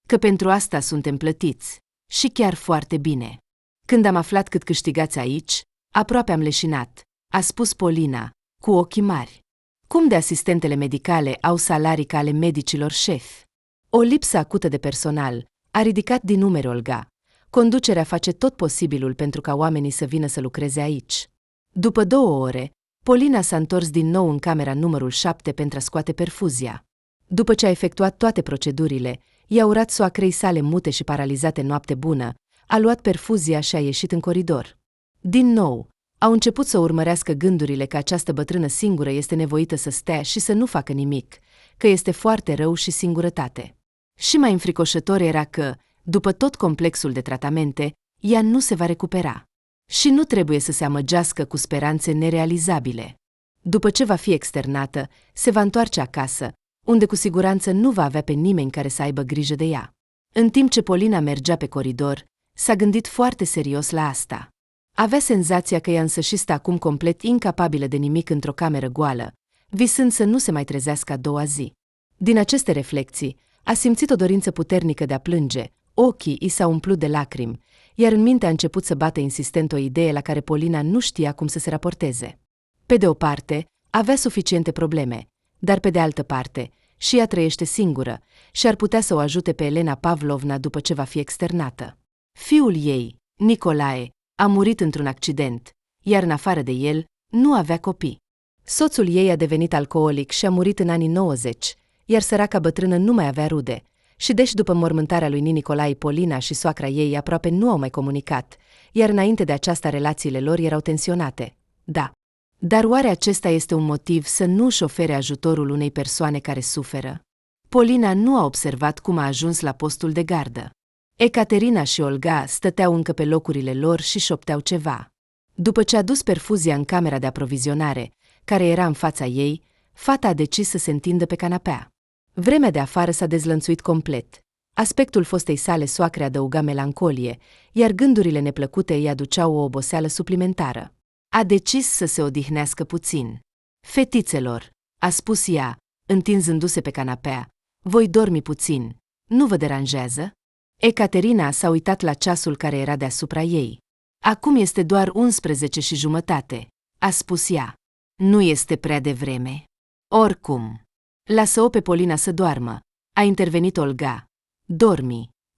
A: Că pentru asta suntem plătiți, și chiar foarte bine. Când am aflat cât câștigați aici, aproape am leșinat, a spus Polina, cu ochii mari. Cum de asistentele medicale au salarii ca ale medicilor șefi? O lipsă acută de personal a ridicat din numeri Olga. Conducerea face tot posibilul pentru ca oamenii să vină să lucreze aici. După 2 ore, Polina s-a întors din nou în camera numărul 7 pentru a scoate perfuzia. După ce a efectuat toate procedurile, i-a urat soacrei sale mute și paralizate noapte bună, a luat perfuzia și a ieșit în coridor. Din nou, Au început să urmărească gândurile că această bătrână singură este nevoită să stea și să nu facă nimic, că este foarte rău și singurătate. Și mai înfricoșător era că, după tot complexul de tratamente, ea nu se va recupera. Și nu trebuie să se amăgească cu speranțe nerealizabile. După ce va fi externată, se va întoarce acasă, unde cu siguranță nu va avea pe nimeni care să aibă grijă de ea. În timp ce Polina mergea pe coridor, s-a gândit foarte serios la asta. Avea senzația că ea însăși stă acum complet incapabilă de nimic într-o cameră goală, visând să nu se mai trezească a doua zi. Din aceste reflecții, a simțit o dorință puternică de a plânge, ochii i s-au umplut de lacrimi, iar în minte a început să bată insistent o idee la care Polina nu știa cum să se raporteze. Pe de o parte, avea suficiente probleme, dar pe de altă parte, și ea trăiește singură și ar putea să o ajute pe Elena Pavlovna după ce va fi externată. Fiul ei, Nicolae, a murit într-un accident, iar în afară de el, nu avea copii. Soțul ei a devenit alcoolic și a murit în anii 90, iar săraca bătrână nu mai avea rude. Și deci după mormântarea lui Nicolae, Polina și soacra ei aproape nu au mai comunicat, iar înainte de aceasta relațiile lor erau tensionate. Da. Dar oare acesta este un motiv să nu își ofere ajutorul unei persoane care suferă? Polina nu a observat cum a ajuns la postul de gardă. Ecaterina și Olga stăteau încă pe locurile lor și șopteau ceva. După ce a dus perfuzia în camera de aprovizionare, care era în fața ei, fata a decis să se întindă pe canapea. Vremea de afară s-a dezlănțuit complet. Aspectul fostei sale soacre adăuga melancolie, iar gândurile neplăcute îi aduceau o oboseală suplimentară. A decis să se odihnească puțin. Fetițelor, a spus ea, întinzându-se pe canapea, voi dormi puțin. Nu vă deranjează? Ecaterina s-a uitat la ceasul care era deasupra ei. Acum este doar 11:30, a spus ea. Nu este prea devreme. Oricum. Lasă-o pe Polina să doarmă, a intervenit Olga.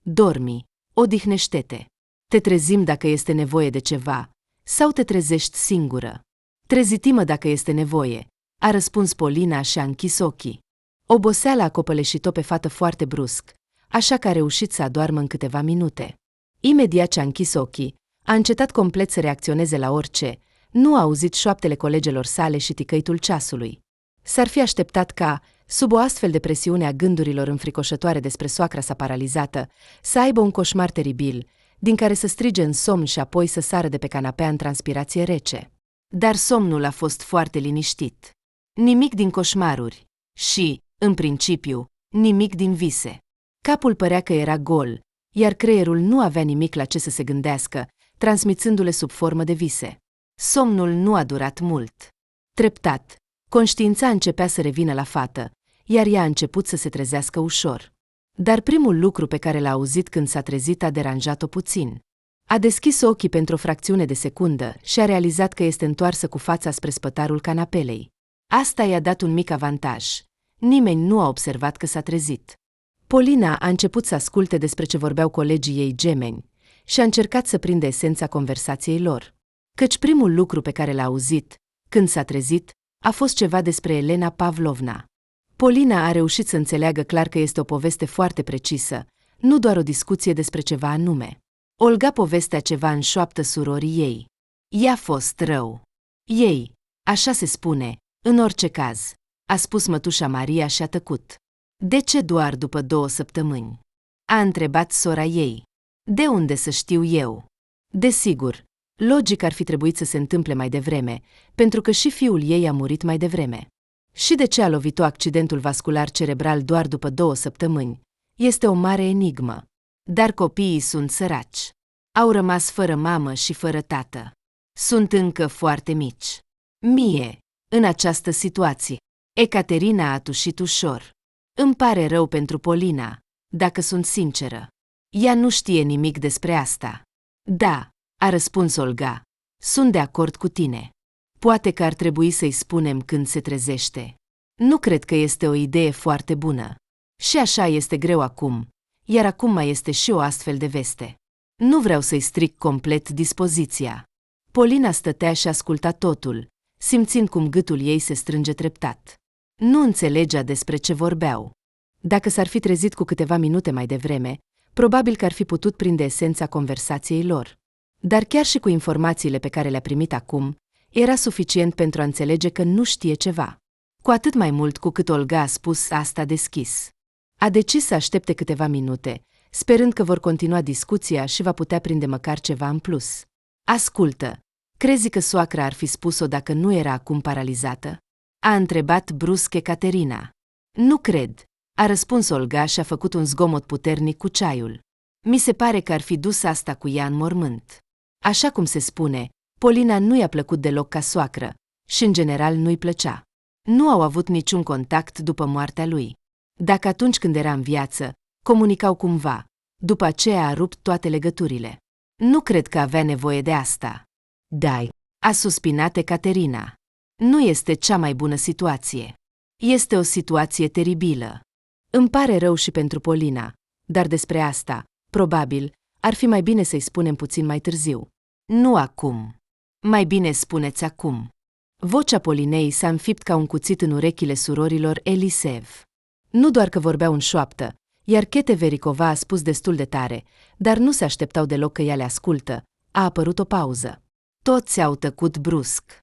A: Dormi, odihnește-te. Te trezim dacă este nevoie de ceva, sau te trezești singură. Treziti-mă dacă este nevoie, a răspuns Polina și a închis ochii. Oboseala a copăleșit-o pe fată foarte brusc, așa că a reușit să adoarmă în câteva minute. Imediat ce a închis ochii, a încetat complet să reacționeze la orice, nu a auzit șoaptele colegelor sale și ticăitul ceasului. S-ar fi așteptat ca, sub o astfel de presiune a gândurilor înfricoșătoare despre soacra sa paralizată, să aibă un coșmar teribil, din care să strige în somn și apoi să sară de pe canapea în transpirație rece. Dar somnul a fost foarte liniștit. Nimic din coșmaruri și, în principiu, nimic din vise. Capul părea că era gol, iar creierul nu avea nimic la ce să se gândească, transmițându-le sub formă de vise. Somnul nu a durat mult. Treptat, conștiința începea să revină la fată, iar ea a început să se trezească ușor. Dar primul lucru pe care l-a auzit când s-a trezit a deranjat-o puțin. A deschis ochii pentru o fracțiune de secundă și a realizat că este întoarsă cu fața spre spătarul canapelei. Asta i-a dat un mic avantaj. Nimeni nu a observat că s-a trezit. Polina a început să asculte despre ce vorbeau colegii ei gemeni și a încercat să prindă esența conversației lor. Căci primul lucru pe care l-a auzit, când s-a trezit, a fost ceva despre Elena Pavlovna. Polina a reușit să înțeleagă clar că este o poveste foarte precisă, nu doar o discuție despre ceva anume. Olga povestea ceva în șoaptă surorii ei. I-a fost rău. Ei, așa se spune, în orice caz, a spus mătușa Maria și a tăcut. De ce doar după 2 săptămâni? A întrebat sora ei. De unde să știu eu? Desigur, logic ar fi trebuit să se întâmple mai devreme, pentru că și fiul ei a murit mai devreme. Și de ce a lovit-o accidentul vascular cerebral doar după 2 săptămâni? Este o mare enigmă. Dar copiii sunt săraci. Au rămas fără mamă și fără tată. Sunt încă foarte mici. Mie, în această situație, Ecaterina a tușit ușor. Îmi pare rău pentru Polina, dacă sunt sinceră. Ea nu știe nimic despre asta. Da, a răspuns Olga. Sunt de acord cu tine. Poate că ar trebui să-i spunem când se trezește. Nu cred că este o idee foarte bună. Și așa este greu acum, iar acum mai este și o astfel de veste. Nu vreau să-i stric complet dispoziția. Polina stătea și asculta totul, simțind cum gâtul ei se strânge treptat. Nu înțelegea despre ce vorbeau. Dacă s-ar fi trezit cu câteva minute mai devreme, probabil că ar fi putut prinde esența conversației lor. Dar chiar și cu informațiile pe care le-a primit acum, era suficient pentru a înțelege că nu știe ceva. Cu atât mai mult cu cât Olga a spus asta deschis. A decis să aștepte câteva minute, sperând că vor continua discuția și va putea prinde măcar ceva în plus. Ascultă, crezi că soacra ar fi spus-o dacă nu era acum paralizată? A întrebat brusc Ecaterina. Nu cred, a răspuns Olga și a făcut un zgomot puternic cu ceaiul. Mi se pare că ar fi dus asta cu ea în mormânt. Așa cum se spune, Polina nu i-a plăcut deloc ca soacră și în general nu-i plăcea. Nu au avut niciun contact după moartea lui. Dacă atunci când era în viață, comunicau cumva, după aceea a rupt toate legăturile. Nu cred că avea nevoie de asta. Dai, a suspinat Ecaterina. Nu este cea mai bună situație. Este o situație teribilă. Îmi pare rău și pentru Polina, dar despre asta, probabil, ar fi mai bine să-i spunem puțin mai târziu. Nu acum. Mai bine spuneți acum. Vocea Polinei s-a înfipt ca un cuțit în urechile surorilor Eliseev. Nu doar că vorbeau în șoaptă, iar Chete Vericova a spus destul de tare, dar nu se așteptau deloc că ea le ascultă. A apărut o pauză. Toți au tăcut brusc.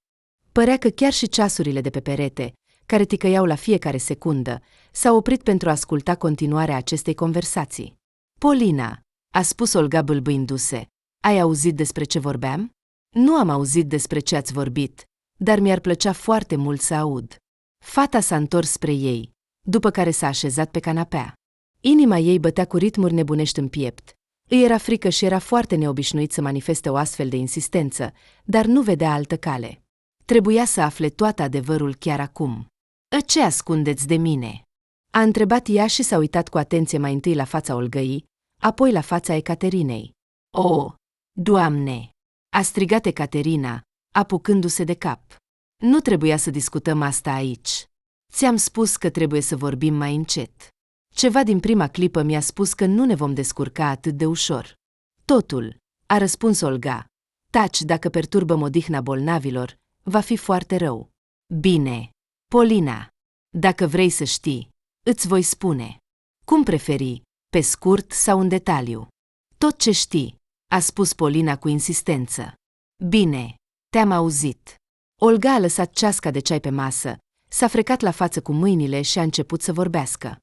A: Părea că chiar și ceasurile de pe perete, care ticăiau la fiecare secundă, s-au oprit pentru a asculta continuarea acestei conversații. Polina, a spus Olga bâlbâindu-se, ai auzit despre ce vorbeam? Nu am auzit despre ce ați vorbit, dar mi-ar plăcea foarte mult să aud. Fata s-a întors spre ei, după care s-a așezat pe canapea. Inima ei bătea cu ritmuri nebunești în piept. Îi era frică și era foarte neobișnuit să manifeste o astfel de insistență, dar nu vedea altă cale. Trebuia să afle tot adevărul chiar acum. Ce ascundeți de mine?" a întrebat ea și s-a uitat cu atenție mai întâi la fața Olgăii, apoi la fața Ecaterinei. O, Doamne!" a strigat Ecaterina, apucându-se de cap. Nu trebuia să discutăm asta aici. Ți-am spus că trebuie să vorbim mai încet. Ceva din prima clipă mi-a spus că nu ne vom descurca atât de ușor. Totul, a răspuns Olga. Taci, dacă perturbăm odihna bolnavilor, va fi foarte rău. Bine, Polina, dacă vrei să știi, îți voi spune. Cum preferi, pe scurt sau în detaliu? Tot ce știi, a spus Polina cu insistență. Bine, te-am auzit. Olga a lăsat ceasca de ceai pe masă, s-a frecat la față cu mâinile și a început să vorbească.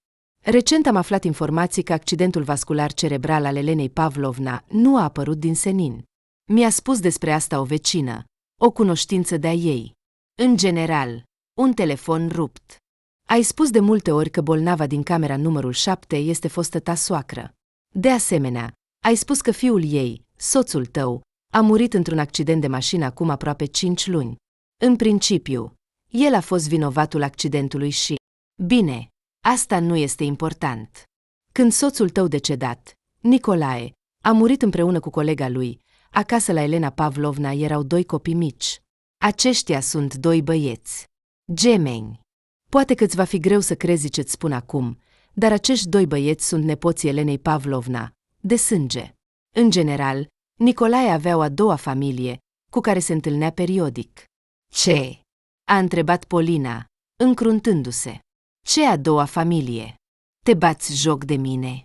A: Recent am aflat informații că accidentul vascular cerebral al Elenei Pavlovna nu a apărut din senin. Mi-a spus despre asta o vecină, o cunoștință de-a ei. În general, un telefon rupt. Ai spus de multe ori că bolnava din camera numărul 7 este fostă ta soacră. De asemenea, ai spus că fiul ei, soțul tău, a murit într-un accident de mașină acum aproape 5 luni. În principiu, el a fost vinovatul accidentului și... Bine, asta nu este important. Când soțul tău decedat, Nicolae, a murit împreună cu colega lui, acasă la Elena Pavlovna erau 2 copii mici. Aceștia sunt 2 băieți. Gemeni. Poate că îți va fi greu să crezi ce-ți spun acum, dar acești 2 băieți sunt nepoții Elenei Pavlovna, de sânge. În general, Nicolae avea o a doua familie, cu care se întâlnea periodic. Ce? A întrebat Polina, încruntându-se. Ce a doua familie? Te bați joc de mine?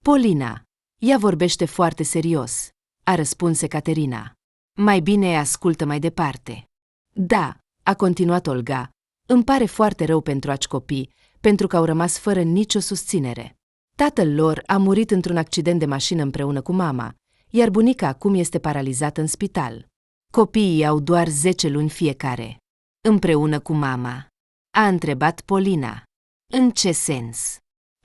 A: Polina, ea vorbește foarte serios, a răspuns Ecaterina. Mai bine ascultă mai departe. Da, a continuat Olga, îmi pare foarte rău pentru aci copii, pentru că au rămas fără nicio susținere. Tatăl lor a murit într-un accident de mașină împreună cu mama, iar bunica acum este paralizată în spital. Copiii au doar 10 luni fiecare. Împreună cu mama? A întrebat Polina. În ce sens?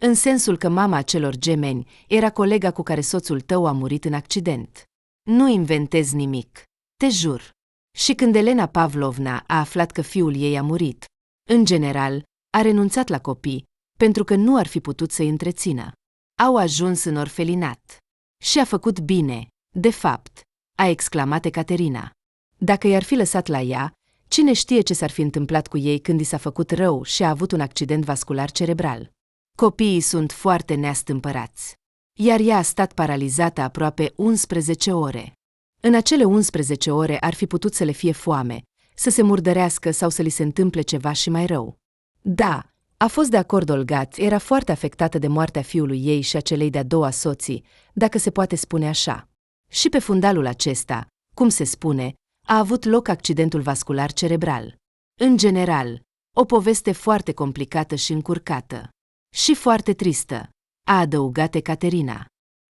A: În sensul că mama acelor gemeni era colega cu care soțul tău a murit în accident. Nu inventez nimic, te jur. Și când Elena Pavlovna a aflat că fiul ei a murit, în general, a renunțat la copii, pentru că nu ar fi putut să-i întrețină. Au ajuns în orfelinat. Și a făcut bine, de fapt, a exclamat Ecaterina. Dacă i-ar fi lăsat la ea, cine știe ce s-ar fi întâmplat cu ei când i s-a făcut rău și a avut un accident vascular cerebral. Copiii sunt foarte neastâmpărați. Iar ea a stat paralizată aproape 11 ore. În acele 11 ore ar fi putut să le fie foame, să se murdărească sau să li se întâmple ceva și mai rău. Da, a fost de acord Olga, era foarte afectată de moartea fiului ei și a celei de-a doua soții, dacă se poate spune așa. Și pe fundalul acesta, cum se spune, a avut loc accidentul vascular cerebral. În general, o poveste foarte complicată și încurcată. Și foarte tristă, a adăugat Ecaterina.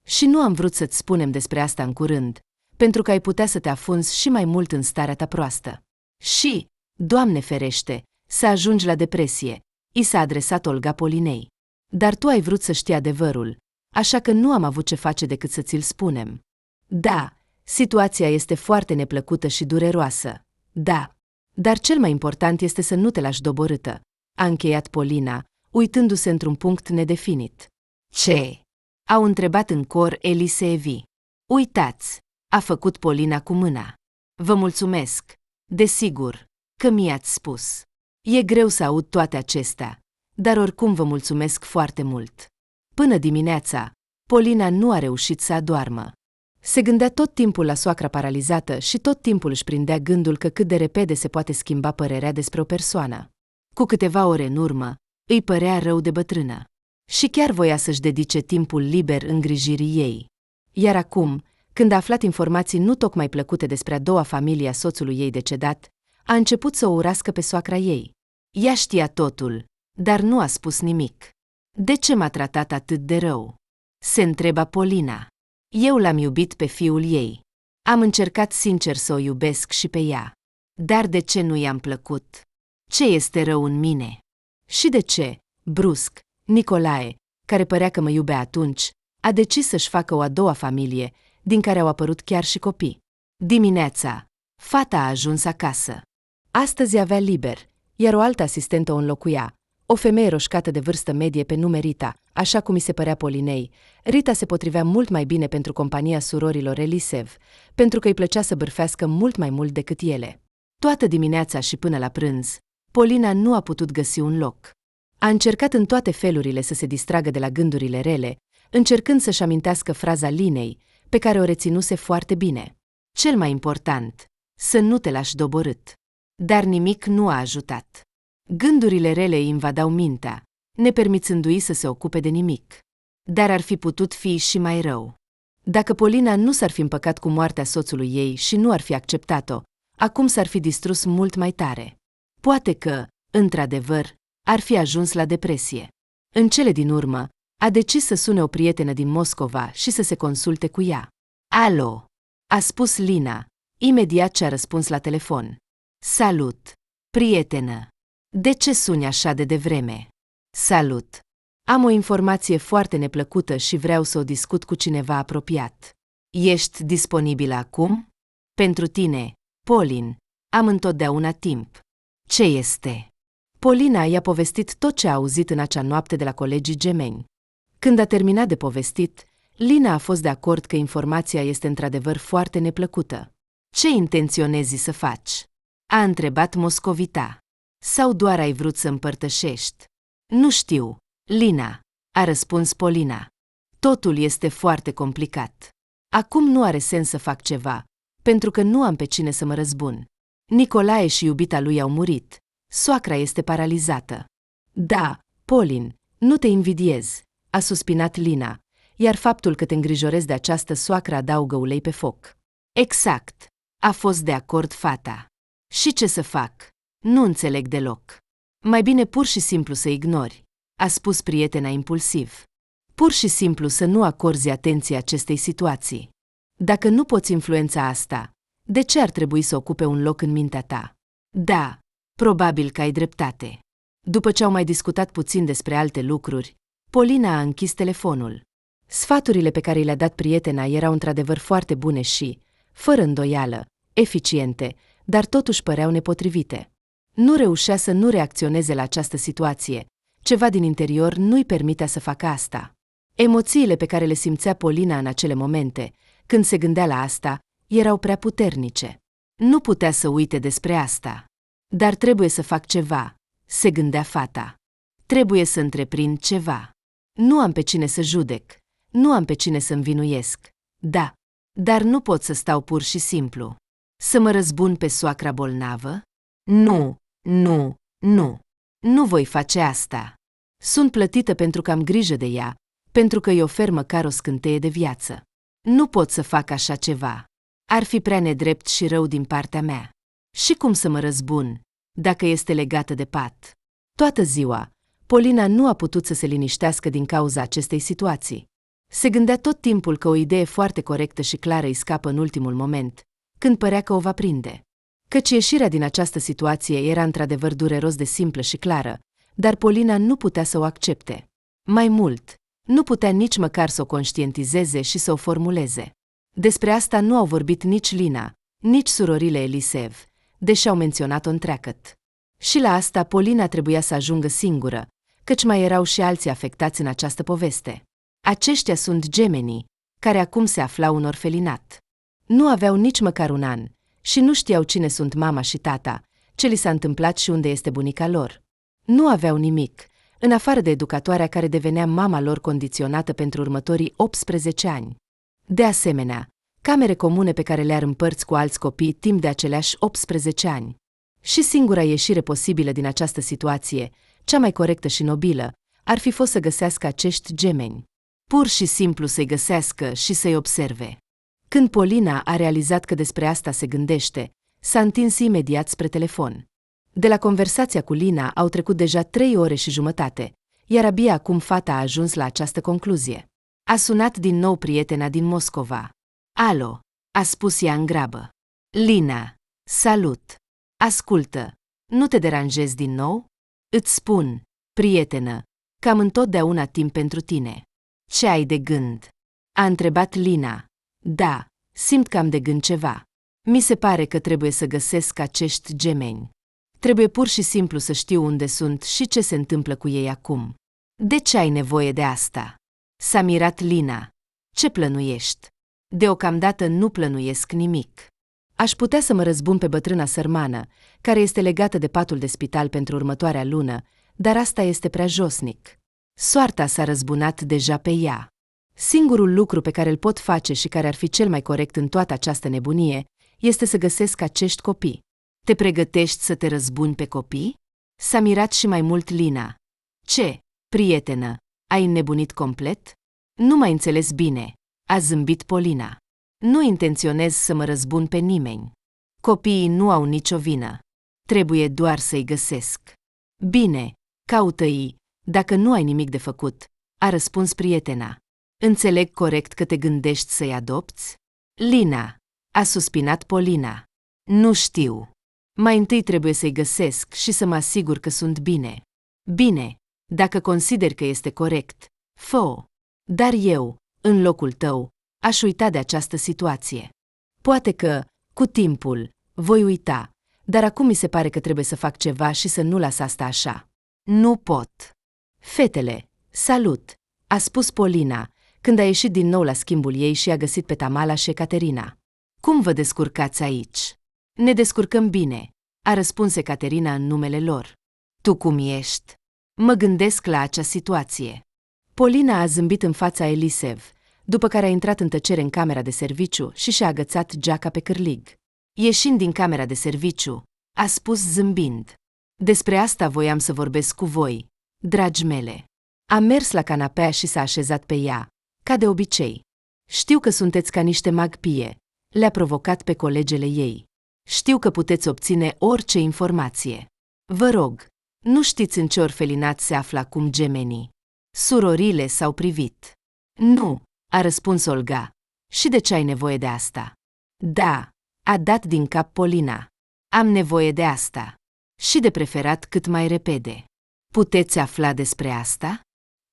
A: Și nu am vrut să-ți spunem despre asta în curând, pentru că ai putea să te afunzi și mai mult în starea ta proastă. Și, Doamne ferește, să ajungi la depresie, i s-a adresat Olga Polinei. Dar tu ai vrut să știi adevărul, așa că nu am avut ce face decât să ți-l spunem. Da, situația este foarte neplăcută și dureroasă. Da, dar cel mai important este să nu te lași doborâtă, a încheiat Polina, uitându-se într-un punct nedefinit. Ce? Au întrebat în cor Eliseevi. Uitați, a făcut Polina cu mâna. Vă mulțumesc, desigur, că mi-ați spus. E greu să aud toate acestea, dar oricum vă mulțumesc foarte mult. Până dimineața, Polina nu a reușit să adoarmă. Se gândea tot timpul la soacra paralizată și tot timpul își prindea gândul că cât de repede se poate schimba părerea despre o persoană. Cu câteva ore în urmă, îi părea rău de bătrână. Și chiar voia să-și dedice timpul liber îngrijirii ei. Iar acum, când a aflat informații nu tocmai plăcute despre a doua familie a soțului ei decedat, a început să o urască pe soacra ei. Ea știa totul, dar nu a spus nimic. De ce m-a tratat atât de rău? Se întreba Polina. Eu l-am iubit pe fiul ei. Am încercat sincer să o iubesc și pe ea. Dar de ce nu i-am plăcut? Ce este rău în mine? Și de ce, brusc, Nicolae, care părea că mă iubea atunci, a decis să-și facă o a doua familie, din care au apărut chiar și copii. Dimineața, fata a ajuns acasă. Astăzi avea liber, iar o altă asistentă o înlocuia, o femeie roșcată de vârstă medie pe nume Rita, așa cum i se părea Polinei. Rita se potrivea mult mai bine pentru compania surorilor Eliseev, pentru că îi plăcea să bârfească mult mai mult decât ele. Toată dimineața și până la prânz, Polina nu a putut găsi un loc. A încercat în toate felurile să se distragă de la gândurile rele, încercând să-și amintească fraza Linei, pe care o reținuse foarte bine. Cel mai important, să nu te lași doborât. Dar nimic nu a ajutat. Gândurile rele îi invadau mintea, nepermițându-i să se ocupe de nimic. Dar ar fi putut fi și mai rău. Dacă Polina nu s-ar fi împăcat cu moartea soțului ei și nu ar fi acceptat-o, acum s-ar fi distrus mult mai tare. Poate că, într-adevăr, ar fi ajuns la depresie. În cele din urmă, a decis să sune o prietenă din Moscova și să se consulte cu ea. Alo, a spus Lina, imediat ce a răspuns la telefon. Salut, prietenă. De ce suni așa de devreme? Salut. Am o informație foarte neplăcută și vreau să o discut cu cineva apropiat. Ești disponibilă acum? Pentru tine, Polin, am întotdeauna timp. Ce este? Polina i-a povestit tot ce a auzit în acea noapte de la colegii gemeni. Când a terminat de povestit, Lina a fost de acord că informația este într-adevăr foarte neplăcută. Ce intenționezi să faci? A întrebat Moscovita. Sau doar ai vrut să împărtășești? Nu știu, Lina, a răspuns Polina. Totul este foarte complicat. Acum nu are sens să fac ceva, pentru că nu am pe cine să mă răzbun. Nicolae și iubita lui au murit. Soacra este paralizată. Da, Polin, nu te invidiez, a suspinat Lina, iar faptul că te îngrijorezi de această soacră adaugă ulei pe foc. Exact, a fost de acord fata. Și ce să fac? Nu înțeleg deloc. Mai bine pur și simplu să ignori, a spus prietena impulsiv. Pur și simplu să nu acorzi atenție acestei situații. Dacă nu poți influența asta, de ce ar trebui să ocupe un loc în mintea ta? Da, probabil că ai dreptate. După ce au mai discutat puțin despre alte lucruri, Polina a închis telefonul. Sfaturile pe care le-a dat prietena erau într-adevăr foarte bune și, fără îndoială, eficiente, dar totuși păreau nepotrivite. Nu reușea să nu reacționeze la această situație. Ceva din interior nu-i permitea să facă asta. Emoțiile pe care le simțea Polina în acele momente, când se gândea la asta, erau prea puternice. Nu putea să uite despre asta. Dar trebuie să fac ceva, se gândea fata. Trebuie să întreprind ceva. Nu am pe cine să judec, nu am pe cine să învinuiesc. Da, dar nu pot să stau pur și simplu. Să mă răzbun pe soacra bolnavă? Nu, nu, nu. Nu voi face asta. Sunt plătită pentru că am grijă de ea, pentru că îi ofer măcar o scânteie de viață. Nu pot să fac așa ceva. Ar fi prea nedrept și rău din partea mea. Și cum să mă răzbun, dacă este legată de pat? Toată ziua, Polina nu a putut să se liniștească din cauza acestei situații. Se gândea tot timpul că o idee foarte corectă și clară îi scapă în ultimul moment, când părea că o va prinde. Căci ieșirea din această situație era într-adevăr dureros de simplă și clară, dar Polina nu putea să o accepte. Mai mult, nu putea nici măcar să o conștientizeze și să o formuleze. Despre asta nu au vorbit nici Lina, nici surorile Eliseev, deși au menționat-o întreagăt. Și la asta Polina trebuia să ajungă singură, căci mai erau și alții afectați în această poveste. Aceștia sunt gemenii, care acum se aflau în orfelinat. Nu aveau nici măcar un an și nu știau cine sunt mama și tata, ce li s-a întâmplat și unde este bunica lor. Nu aveau nimic, în afară de educatoarea care devenea mama lor condiționată pentru următorii 18 ani. De asemenea, camere comune pe care le-ar împărți cu alți copii timp de aceleași 18 ani. Și singura ieșire posibilă din această situație, cea mai corectă și nobilă, ar fi fost să găsească acești gemeni. Pur și simplu să-i găsească și să-i observe. Când Polina a realizat că despre asta se gândește, s-a întins imediat spre telefon. De la conversația cu Lina au trecut deja 3 ore și jumătate, iar abia acum fata a ajuns la această concluzie. A sunat din nou prietena din Moscova. Alo, a spus ea în grabă. Lina, salut. Ascultă, nu te deranjezi din nou? Îți spun, prietenă, că am întotdeauna timp pentru tine. Ce ai de gând? A întrebat Lina. Da, simt că am de gând ceva. Mi se pare că trebuie să găsesc acești gemeni. Trebuie pur și simplu să știu unde sunt și ce se întâmplă cu ei acum. De ce ai nevoie de asta? S-a mirat Lina. Ce plănuiești? Deocamdată nu plănuiesc nimic. Aș putea să mă răzbun pe bătrâna sărmană, care este legată de patul de spital pentru următoarea lună, dar asta este prea josnic. Soarta s-a răzbunat deja pe ea. Singurul lucru pe care îl pot face și care ar fi cel mai corect în toată această nebunie este să găsesc acești copii. Te pregătești să te răzbuni pe copii? S-a mirat și mai mult Lina. Ce, prietenă, ai înnebunit complet? Nu m-ai înțeles bine, a zâmbit Polina. Nu intenționez să mă răzbun pe nimeni. Copiii nu au nicio vină. Trebuie doar să-i găsesc. Bine, caută-i, dacă nu ai nimic de făcut, a răspuns prietena. Înțeleg corect că te gândești să-i adopți? Lina, a suspinat Polina. Nu știu. Mai întâi trebuie să-i găsesc și să mă asigur că sunt bine. Bine, dacă consider că este corect, fă-o. Dar eu, în locul tău, aș uita de această situație. Poate că, cu timpul, voi uita, dar acum mi se pare că trebuie să fac ceva și să nu las asta așa. Nu pot. Fetele, salut, a spus Polina, când a ieșit din nou la schimbul ei și a găsit pe Tamala și Ecaterina. Cum vă descurcați aici? Ne descurcăm bine, a răspuns Ecaterina în numele lor. Tu cum ești? Mă gândesc la acea situație. Polina a zâmbit în fața Eliseev, după care a intrat în tăcere în camera de serviciu și și-a agățat geaca pe cârlig. Ieșind din camera de serviciu, a spus zâmbind. Despre asta voiam să vorbesc cu voi, dragi mele. A mers la canapea și s-a așezat pe ea, ca de obicei. Știu că sunteți ca niște magpie, le-a provocat pe colegele ei. Știu că puteți obține orice informație. Vă rog, nu știți în ce orfelinat se află acum gemenii. Surorile s-au privit. Nu, a răspuns Olga. Și de ce ai nevoie de asta? Da, a dat din cap Polina. Am nevoie de asta. Și de preferat cât mai repede. Puteți afla despre asta?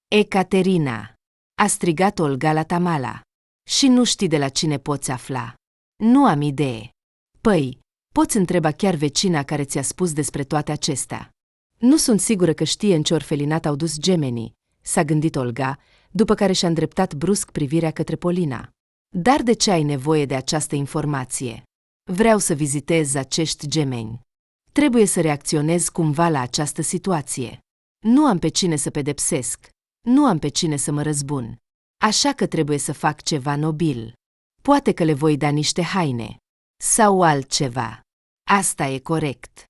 A: Ecaterina, a strigat Olga la Tamala. Și nu știi de la cine poți afla. Nu am idee. Păi, poți întreba chiar vecina care ți-a spus despre toate acestea. Nu sunt sigură că știe în ce orfelinat au dus gemenii, s-a gândit Olga, după care și-a îndreptat brusc privirea către Polina. Dar de ce ai nevoie de această informație? Vreau să vizitez acești gemeni. Trebuie să reacționez cumva la această situație. Nu am pe cine să pedepsesc, nu am pe cine să mă răzbun. Așa că trebuie să fac ceva nobil. Poate că le voi da niște haine. Sau altceva. Asta e corect.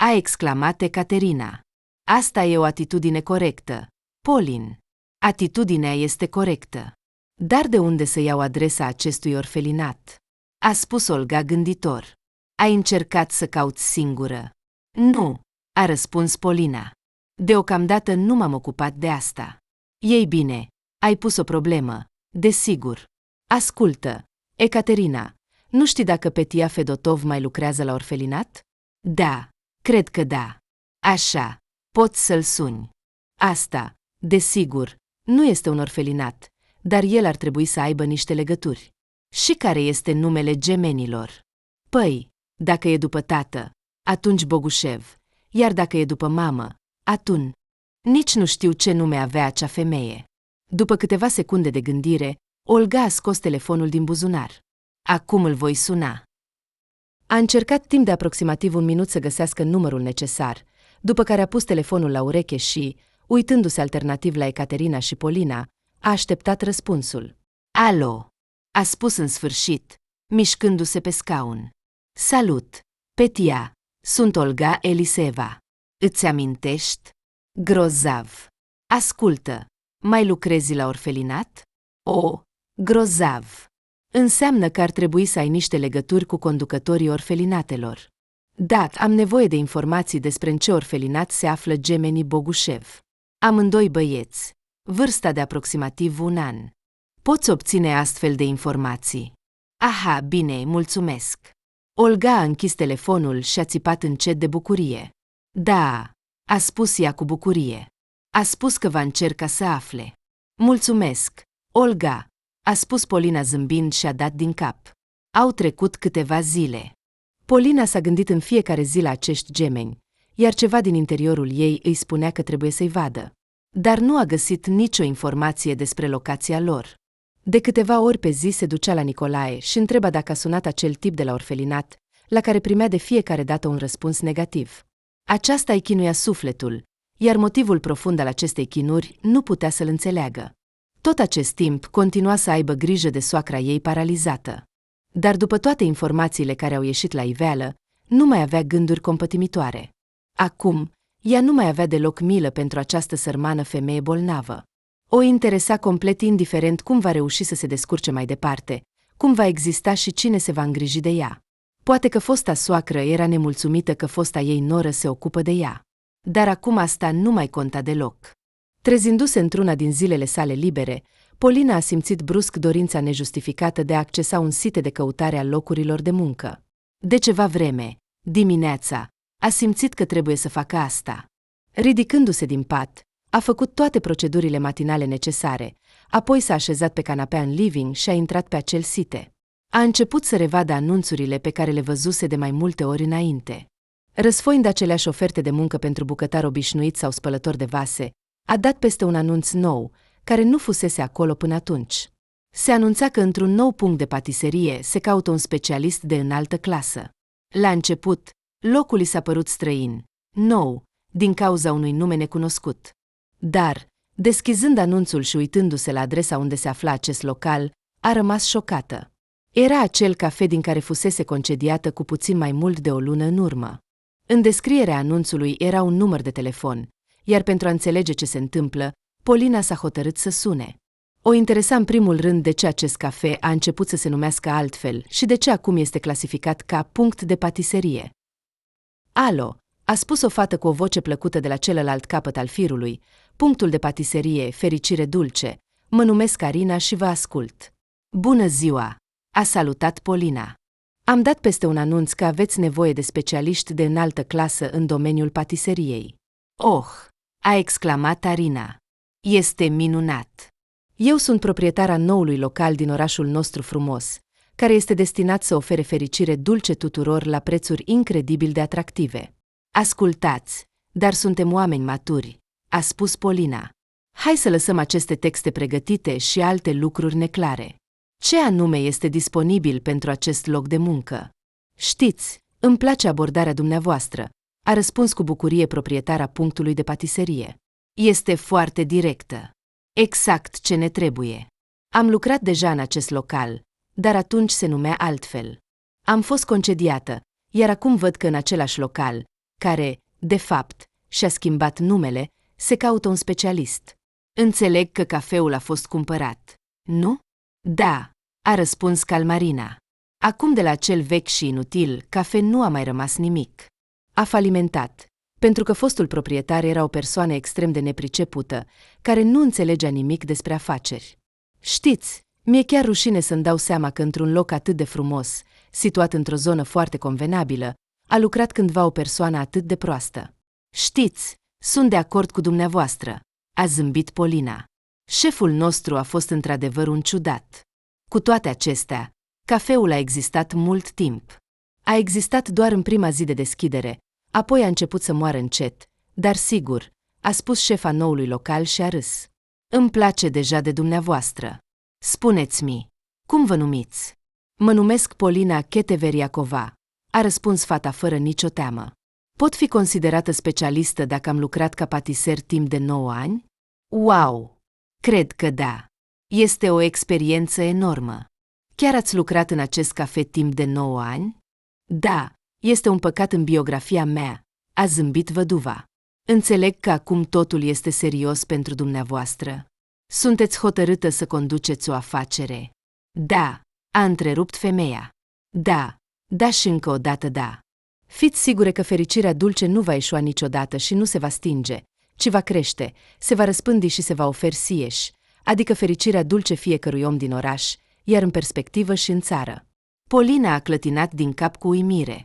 A: A exclamat Ecaterina. Asta e o atitudine corectă. Polin. Atitudinea este corectă. Dar de unde să iau adresa acestui orfelinat? A spus Olga gânditor. Ai încercat să cauți singură? Nu, a răspuns Polina. Deocamdată nu m-am ocupat de asta. Ei bine, ai pus o problemă, desigur. Ascultă, Ecaterina, nu știi dacă Petia Fedotov mai lucrează la orfelinat? Da, cred că da. Așa, poți să-l suni. Asta, desigur, nu este un orfelinat, dar el ar trebui să aibă niște legături. Și care este numele gemenilor? Păi, dacă e după tată, atunci Bogușev, iar dacă e după mamă, atunci. Nici nu știu ce nume avea acea femeie. După câteva secunde de gândire, Olga a scos telefonul din buzunar. Acum îl voi suna. A încercat timp de aproximativ 1 minut să găsească numărul necesar, după care a pus telefonul la ureche și, uitându-se alternativ la Ecaterina și Polina, a așteptat răspunsul. Alo, a spus în sfârșit, mișcându-se pe scaun. Salut, Petia, sunt Olga Eliseva. Îți amintești? Grozav. Ascultă, mai lucrezi la orfelinat? O, grozav. Înseamnă că ar trebui să ai niște legături cu conducătorii orfelinatelor. Da, am nevoie de informații despre în ce orfelinat se află gemenii Bogușev. Amândoi băieți, vârsta de aproximativ 1 an. Poți obține astfel de informații? Aha, bine, mulțumesc. Olga a închis telefonul și a țipat încet de bucurie. Da, a spus ea cu bucurie. A spus că va încerca să afle. Mulțumesc, Olga, a spus Polina zâmbind și a dat din cap. Au trecut câteva zile. Polina s-a gândit în fiecare zi la acești gemeni, iar ceva din interiorul ei îi spunea că trebuie să-i vadă. Dar nu a găsit nicio informație despre locația lor. De câteva ori pe zi se ducea la Nicolae și întreba dacă a sunat acel tip de la orfelinat, la care primea de fiecare dată un răspuns negativ. Aceasta îi chinuia sufletul, iar motivul profund al acestei chinuri nu putea să-l înțeleagă. Tot acest timp continua să aibă grijă de soacra ei paralizată. Dar după toate informațiile care au ieșit la iveală, nu mai avea gânduri compătimitoare. Acum, ea nu mai avea deloc milă pentru această sărmană femeie bolnavă. O interesa complet indiferent cum va reuși să se descurce mai departe, cum va exista și cine se va îngriji de ea. Poate că fosta soacră era nemulțumită că fosta ei noră se ocupă de ea. Dar acum asta nu mai conta deloc. Trezindu-se într-una din zilele sale libere, Polina a simțit brusc dorința nejustificată de a accesa un site de căutare al locurilor de muncă. De ceva vreme, dimineața, a simțit că trebuie să facă asta. Ridicându-se din pat, a făcut toate procedurile matinale necesare, apoi s-a așezat pe canapea în living și a intrat pe acel site. A început să revadă anunțurile pe care le văzuse de mai multe ori înainte. Răsfoind aceleași oferte de muncă pentru bucătar obișnuit sau spălător de vase, a dat peste un anunț nou, care nu fusese acolo până atunci. Se anunța că într-un nou punct de patiserie se caută un specialist de înaltă clasă. La început, locul i s-a părut străin, nou, din cauza unui nume necunoscut. Dar, deschizând anunțul și uitându-se la adresa unde se afla acest local, a rămas șocată. Era acel cafe din care fusese concediată cu puțin mai mult de o lună în urmă. În descrierea anunțului era un număr de telefon, iar pentru a înțelege ce se întâmplă, Polina s-a hotărât să sune. O interesa în primul rând de ce acest cafe a început să se numească altfel și de ce acum este clasificat ca punct de patiserie. Alo, a spus o fată cu o voce plăcută de la celălalt capăt al firului, punctul de patiserie, fericire dulce, mă numesc Arina și vă ascult. Bună ziua, a salutat Polina. Am dat peste un anunț că aveți nevoie de specialiști de înaltă clasă în domeniul patiseriei. Oh, a exclamat Arina. Este minunat! Eu sunt proprietara noului local din orașul nostru frumos, care este destinat să ofere fericire dulce tuturor la prețuri incredibil de atractive. Ascultați, dar suntem oameni maturi, a spus Polina. Hai să lăsăm aceste texte pregătite și alte lucruri neclare. Ce anume este disponibil pentru acest loc de muncă? Știți, îmi place abordarea dumneavoastră, a răspuns cu bucurie proprietara punctului de patiserie. Este foarte directă. Exact ce ne trebuie. Am lucrat deja în acest local, dar atunci se numea altfel. Am fost concediată, iar acum văd că în același local, care, de fapt, și-a schimbat numele, se caută un specialist. Înțeleg că cafeul a fost cumpărat, nu? Da, a răspuns Calmarina. Acum de la cel vechi și inutil cafe nu a mai rămas nimic. A falimentat, pentru că fostul proprietar era o persoană extrem de nepricepută, care nu înțelegea nimic despre afaceri. Știți, mi-e chiar rușine să-mi dau seama că într-un loc atât de frumos, situat într-o zonă foarte convenabilă, a lucrat cândva o persoană atât de proastă. Știți, sunt de acord cu dumneavoastră, a zâmbit Polina. Șeful nostru a fost într-adevăr un ciudat. Cu toate acestea, cafeul a existat mult timp. A existat doar în prima zi de deschidere, apoi a început să moară încet, dar sigur, a spus șefa noului local și a râs. Îmi place deja de dumneavoastră. Spuneți-mi, cum vă numiți? Mă numesc Polina Keteveriacova, a răspuns fata fără nicio teamă. Pot fi considerată specialistă dacă am lucrat ca patiser timp de 9 ani? Wow! Cred că da. Este o experiență enormă. Chiar ați lucrat în acest cafe timp de 9 ani? Da, este un păcat în biografia mea, a zâmbit văduva. Înțeleg că acum totul este serios pentru dumneavoastră. Sunteți hotărâtă să conduceți o afacere? Da, a întrerupt femeia. Da și încă o dată da. Fiți sigure că fericirea dulce nu va eșua niciodată și nu se va stinge, ci va crește, se va răspândi și se va oferi sieși, adică fericirea dulce fiecărui om din oraș, iar în perspectivă și în țară. Polina a clătinat din cap cu uimire.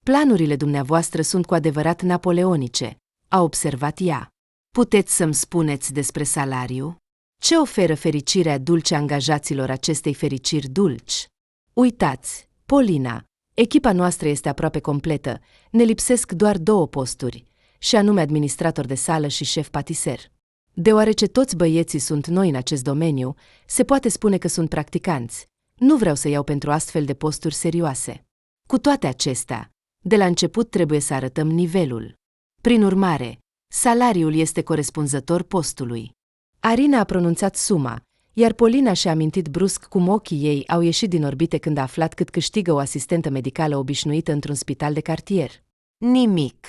A: Planurile dumneavoastră sunt cu adevărat napoleonice, a observat ea. Puteți să-mi spuneți despre salariu? Ce oferă fericirea dulce angajaților acestei fericiri dulci? Uitați, Polina, echipa noastră este aproape completă, ne lipsesc doar 2 posturi, și anume administrator de sală și șef patiser. Deoarece toți băieții sunt noi în acest domeniu, se poate spune că sunt practicanți. Nu vreau să iau pentru astfel de posturi serioase. Cu toate acestea, de la început trebuie să arătăm nivelul. Prin urmare, salariul este corespunzător postului. Arina a pronunțat suma, iar Polina și-a amintit brusc cum ochii ei au ieșit din orbite când a aflat cât câștigă o asistentă medicală obișnuită într-un spital de cartier. Nimic,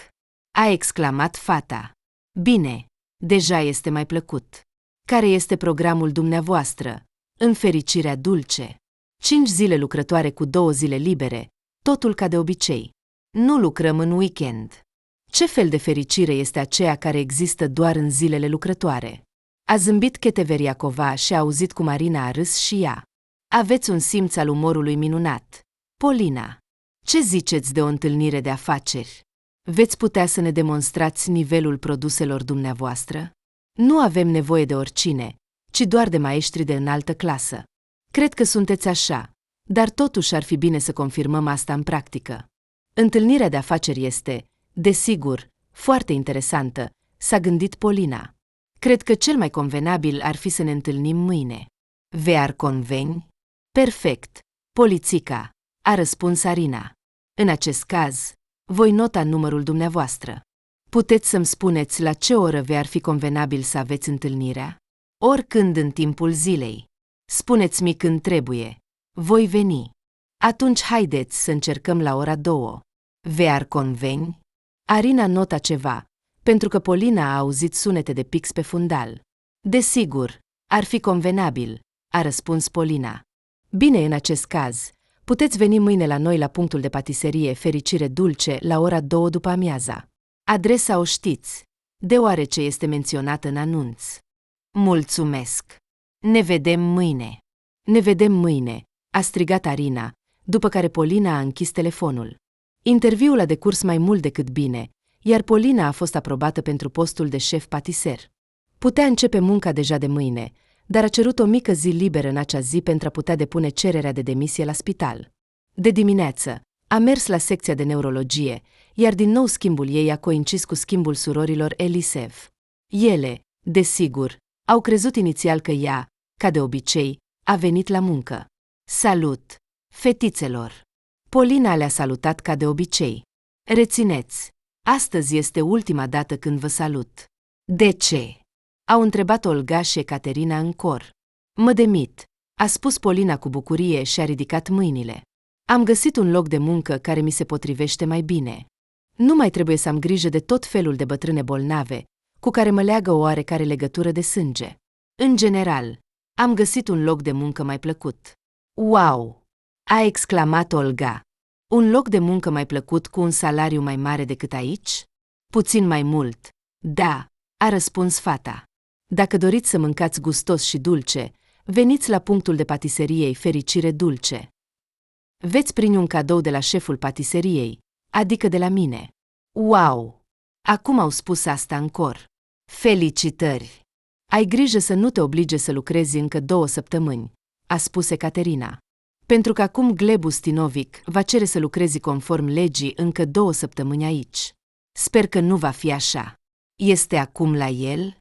A: a exclamat fata. Bine, deja este mai plăcut. Care este programul dumneavoastră? În fericirea dulce. 5 zile lucrătoare cu 2 zile libere, totul ca de obicei. Nu lucrăm în weekend. Ce fel de fericire este aceea care există doar în zilele lucrătoare? A zâmbit Keteveriacova și a auzit cum Arina a râs și ea. Aveți un simț al umorului minunat. Polina, ce ziceți de o întâlnire de afaceri? Veți putea să ne demonstrați nivelul produselor dumneavoastră? Nu avem nevoie de oricine, ci doar de maestri de înaltă clasă. Cred că sunteți așa, dar totuși ar fi bine să confirmăm asta în practică. Întâlnirea de afaceri este, desigur, foarte interesantă, s-a gândit Polina. Cred că cel mai convenabil ar fi să ne întâlnim mâine. Ve-ar conveni? Perfect, polițica, a răspuns Arina. În acest caz, voi nota numărul dumneavoastră. Puteți să-mi spuneți la ce oră ve-ar fi convenabil să aveți întâlnirea? Oricând în timpul zilei. Spuneți-mi când trebuie. Voi veni. Atunci haideți să încercăm la ora 2. Ve-ar conveni? Arina nota ceva, pentru că Polina a auzit sunete de pix pe fundal. Desigur, ar fi convenabil, a răspuns Polina. Bine, în acest caz, puteți veni mâine la noi la punctul de patiserie Fericire Dulce la ora 2 după amiaza. Adresa o știți, deoarece este menționată în anunț. Mulțumesc! Ne vedem mâine! Ne vedem mâine, a strigat Arina, după care Polina a închis telefonul. Interviul a decurs mai mult decât bine, iar Polina a fost aprobată pentru postul de șef patiser. Putea începe munca deja de mâine, dar a cerut o mică zi liberă în acea zi pentru a putea depune cererea de demisie la spital. De dimineață, a mers la secția de neurologie, iar din nou schimbul ei a coincis cu schimbul surorilor Elisev. Ele, desigur, au crezut inițial că ea, ca de obicei, a venit la muncă. Salut, fetițelor! Polina le-a salutat ca de obicei. Rețineți, astăzi este ultima dată când vă salut. De ce? Au întrebat Olga și Ecaterina în cor. Mă demit, a spus Polina cu bucurie și a ridicat mâinile. Am găsit un loc de muncă care mi se potrivește mai bine. Nu mai trebuie să am grijă de tot felul de bătrâne bolnave, cu care mă leagă o oarecare legătură de sânge. În general, Am găsit un loc de muncă mai plăcut. Wow! A exclamat Olga. Un loc de muncă mai plăcut cu un salariu mai mare decât aici? Puțin mai mult. Da, a răspuns fata. Dacă doriți să mâncați gustos și dulce, veniți la punctul de patiseriei Fericire Dulce. Veți primi un cadou de la șeful patiseriei, adică de la mine. Wow! Acum au spus asta în cor. Felicitări! Ai grijă să nu te oblige să lucrezi încă 2 săptămâni, a spus Ecaterina. Pentru că acum Gleb Ustinovic va cere să lucrezi conform legii încă 2 săptămâni aici. Sper că nu va fi așa. Este acum la el?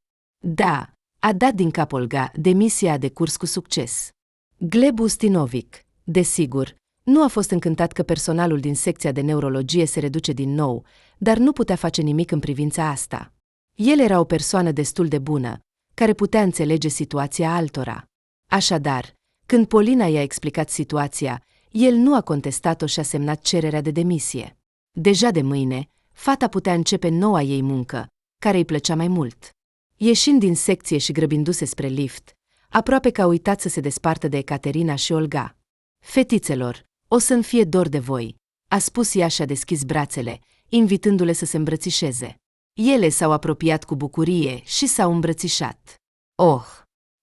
A: Da, a dat din cap Olga, demisia a decurs cu succes. Gleb Ustinovic, desigur, nu a fost încântat că personalul din secția de neurologie se reduce din nou, dar nu putea face nimic în privința asta. El era o persoană destul de bună, care putea înțelege situația altora. Așadar, când Polina i-a explicat situația, el nu a contestat-o și a semnat cererea de demisie. Deja de mâine, fata putea începe noua ei muncă, care îi plăcea mai mult. Ieșind din secție și grăbindu-se spre lift, aproape că a uitat să se despartă de Ecaterina și Olga. Fetițelor, o să-mi fie dor de voi, a spus ea și a deschis brațele, invitându-le să se îmbrățișeze. Ele s-au apropiat cu bucurie și s-au îmbrățișat. Oh!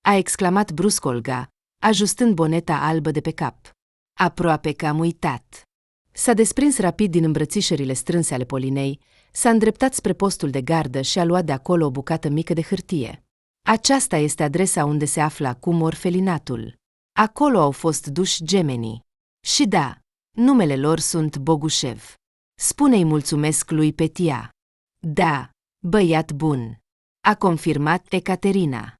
A: A exclamat brusc Olga, ajustând boneta albă de pe cap. Aproape că am uitat. S-a desprins rapid din îmbrățișările strânse ale Polinei, s-a îndreptat spre postul de gardă și a luat de acolo o bucată mică de hârtie. Aceasta este adresa unde se află acum orfelinatul. Acolo au fost duși gemenii. Și da, numele lor sunt Bogușev. Spune-i mulțumesc lui Petia. Da, băiat bun. A confirmat Ecaterina.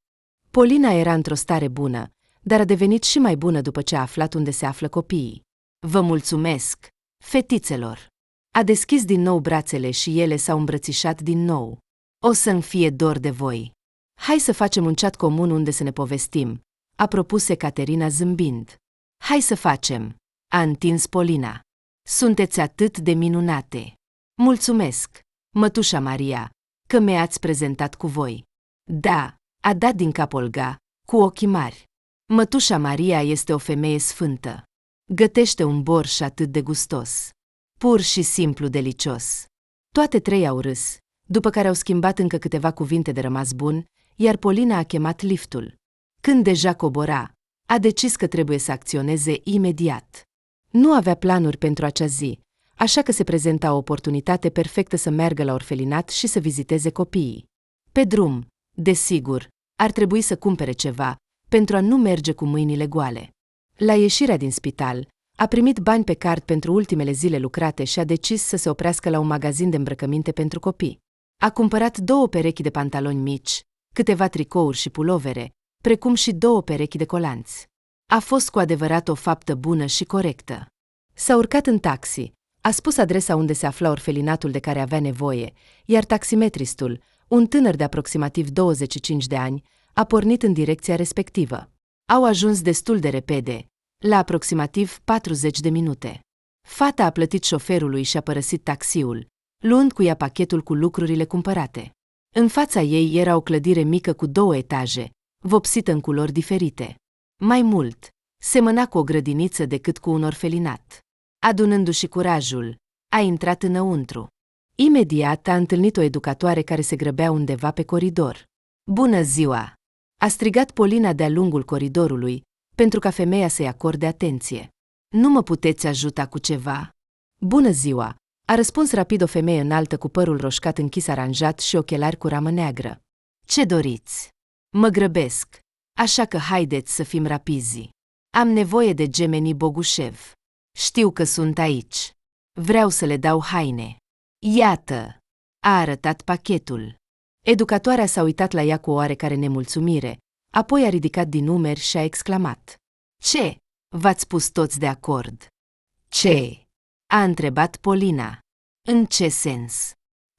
A: Polina era într-o stare bună, dar a devenit și mai bună după ce a aflat unde se află copiii. Vă mulțumesc, fetițelor. A deschis din nou brațele și ele s-au îmbrățișat din nou. O să-mi fie dor de voi. Hai să facem un chat comun unde să ne povestim, a propus Ecaterina zâmbind. Hai să facem, a întins Polina. Sunteți atât de minunate. Mulțumesc, mătușa Maria, că mi-ați prezentat cu voi. Da, a dat din cap Olga, cu ochii mari. Mătușa Maria este o femeie sfântă. Gătește un borș atât de gustos. Pur și simplu delicios. Toate trei au râs, după care au schimbat încă câteva cuvinte de rămas bun, iar Polina a chemat liftul. Când deja cobora, a decis că trebuie să acționeze imediat. Nu avea planuri pentru acea zi, așa că se prezenta o oportunitate perfectă să meargă la orfelinat și să viziteze copiii. Pe drum, desigur, ar trebui să cumpere ceva, pentru a nu merge cu mâinile goale. La ieșirea din spital, a primit bani pe card pentru ultimele zile lucrate și a decis să se oprească la un magazin de îmbrăcăminte pentru copii. A cumpărat 2 perechi de pantaloni mici, câteva tricouri și pulovere, precum și 2 perechi de colanți. A fost cu adevărat o faptă bună și corectă. S-a urcat în taxi, a spus adresa unde se afla orfelinatul de care avea nevoie, iar taximetristul, un tânăr de aproximativ 25 de ani, a pornit în direcția respectivă. Au ajuns destul de repede, la aproximativ 40 de minute. Fata a plătit șoferului și a părăsit taxiul, luând cu ea pachetul cu lucrurile cumpărate. În fața ei era o clădire mică cu 2 etaje, vopsită în culori diferite. Mai mult, semăna cu o grădiniță decât cu un orfelinat. Adunându-și curajul, a intrat înăuntru. Imediat a întâlnit o educatoare care se grăbea undeva pe coridor. Bună ziua! A strigat Polina de-a lungul coridorului, pentru ca femeia să-i acorde atenție. Nu mă puteți ajuta cu ceva? Bună ziua! A răspuns rapid o femeie înaltă cu părul roșcat închis aranjat și ochelari cu ramă neagră. Ce doriți? Mă grăbesc, așa că haideți să fim rapizi. Am nevoie de gemenii Bogușev. Știu că sunt aici. Vreau să le dau haine. Iată! A arătat pachetul. Educatoarea s-a uitat la ea cu oarecare nemulțumire, apoi a ridicat din umeri și a exclamat. Ce? V-ați pus toți de acord? Ce? A întrebat Polina. În ce sens?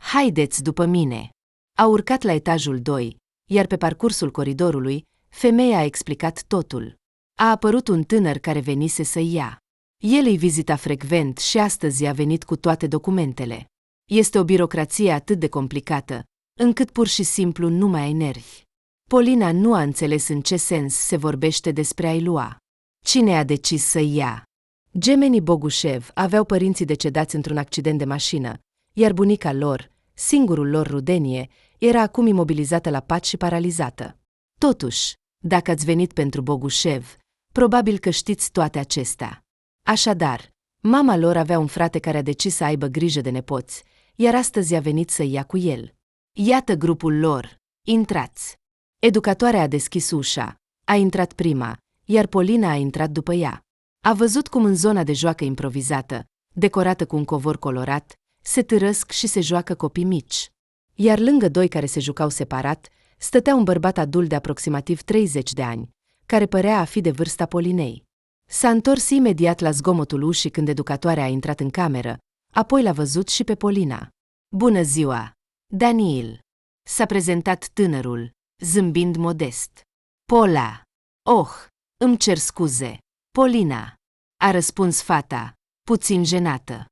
A: Haideți după mine. A urcat la etajul 2, iar pe parcursul coridorului, femeia a explicat totul. A apărut un tânăr care venise să-i ia. El îi vizita frecvent și astăzi a venit cu toate documentele. Este o birocrație atât de complicată, încât pur și simplu nu mai ai nervi. Polina nu a înțeles în ce sens se vorbește despre a-i lua. Cine a decis să-i ia? Gemenii Bogușev aveau părinții decedați într-un accident de mașină, iar bunica lor, singurul lor rudenie, era acum imobilizată la pat și paralizată. Totuși, dacă ați venit pentru Bogușev, probabil că știți toate acestea. Așadar, mama lor avea un frate care a decis să aibă grijă de nepoți, iar astăzi a venit să-i ia cu el. Iată grupul lor. Intrați. Educatoarea a deschis ușa. A intrat prima, iar Polina a intrat după ea. A văzut cum în zona de joacă improvizată, decorată cu un covor colorat, se târăsc și se joacă copii mici. Iar lângă doi care se jucau separat, stătea un bărbat adult de aproximativ 30 de ani, care părea a fi de vârsta Polinei. S-a întors imediat la zgomotul ușii când educatoarea a intrat în cameră, apoi l-a văzut și pe Polina. Bună ziua! Daniil! S-a prezentat tânărul, zâmbind modest. Pola! Oh, îmi cer scuze! Polina! A răspuns fata, puțin jenată.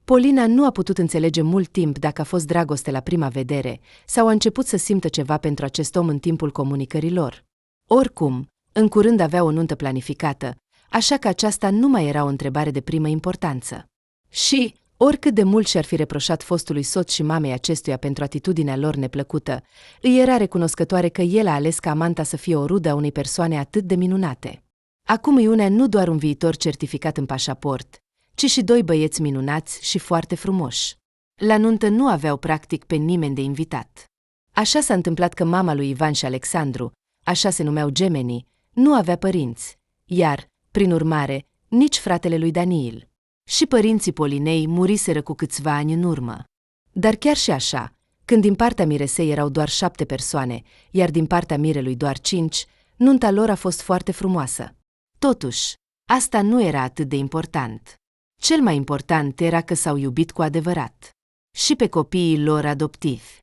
A: Polina nu a putut înțelege mult timp dacă a fost dragoste la prima vedere sau a început să simtă ceva pentru acest om în timpul comunicării lor. Oricum, în curând avea o nuntă planificată, așa că aceasta nu mai era o întrebare de primă importanță. Și, oricât de mult și-ar fi reproșat fostului soț și mamei acestuia pentru atitudinea lor neplăcută, îi era recunoscătoare că el a ales ca amanta să fie o rudă a unei persoane atât de minunate. Acum îi unea nu doar un viitor certificat în pașaport, ci și doi băieți minunați și foarte frumoși. La nuntă nu aveau practic pe nimeni de invitat. Așa s-a întâmplat că mama lui Ivan și Alexandru, așa se numeau gemenii, nu avea părinți, iar, prin urmare, nici fratele lui Daniil. Și părinții Polinei muriseră cu câțiva ani în urmă. Dar chiar și așa, când din partea miresei erau doar 7 persoane, iar din partea mirelui doar 5, nunta lor a fost foarte frumoasă. Totuși, asta nu era atât de important. Cel mai important era că s-au iubit cu adevărat. Și pe copiii lor adoptivi.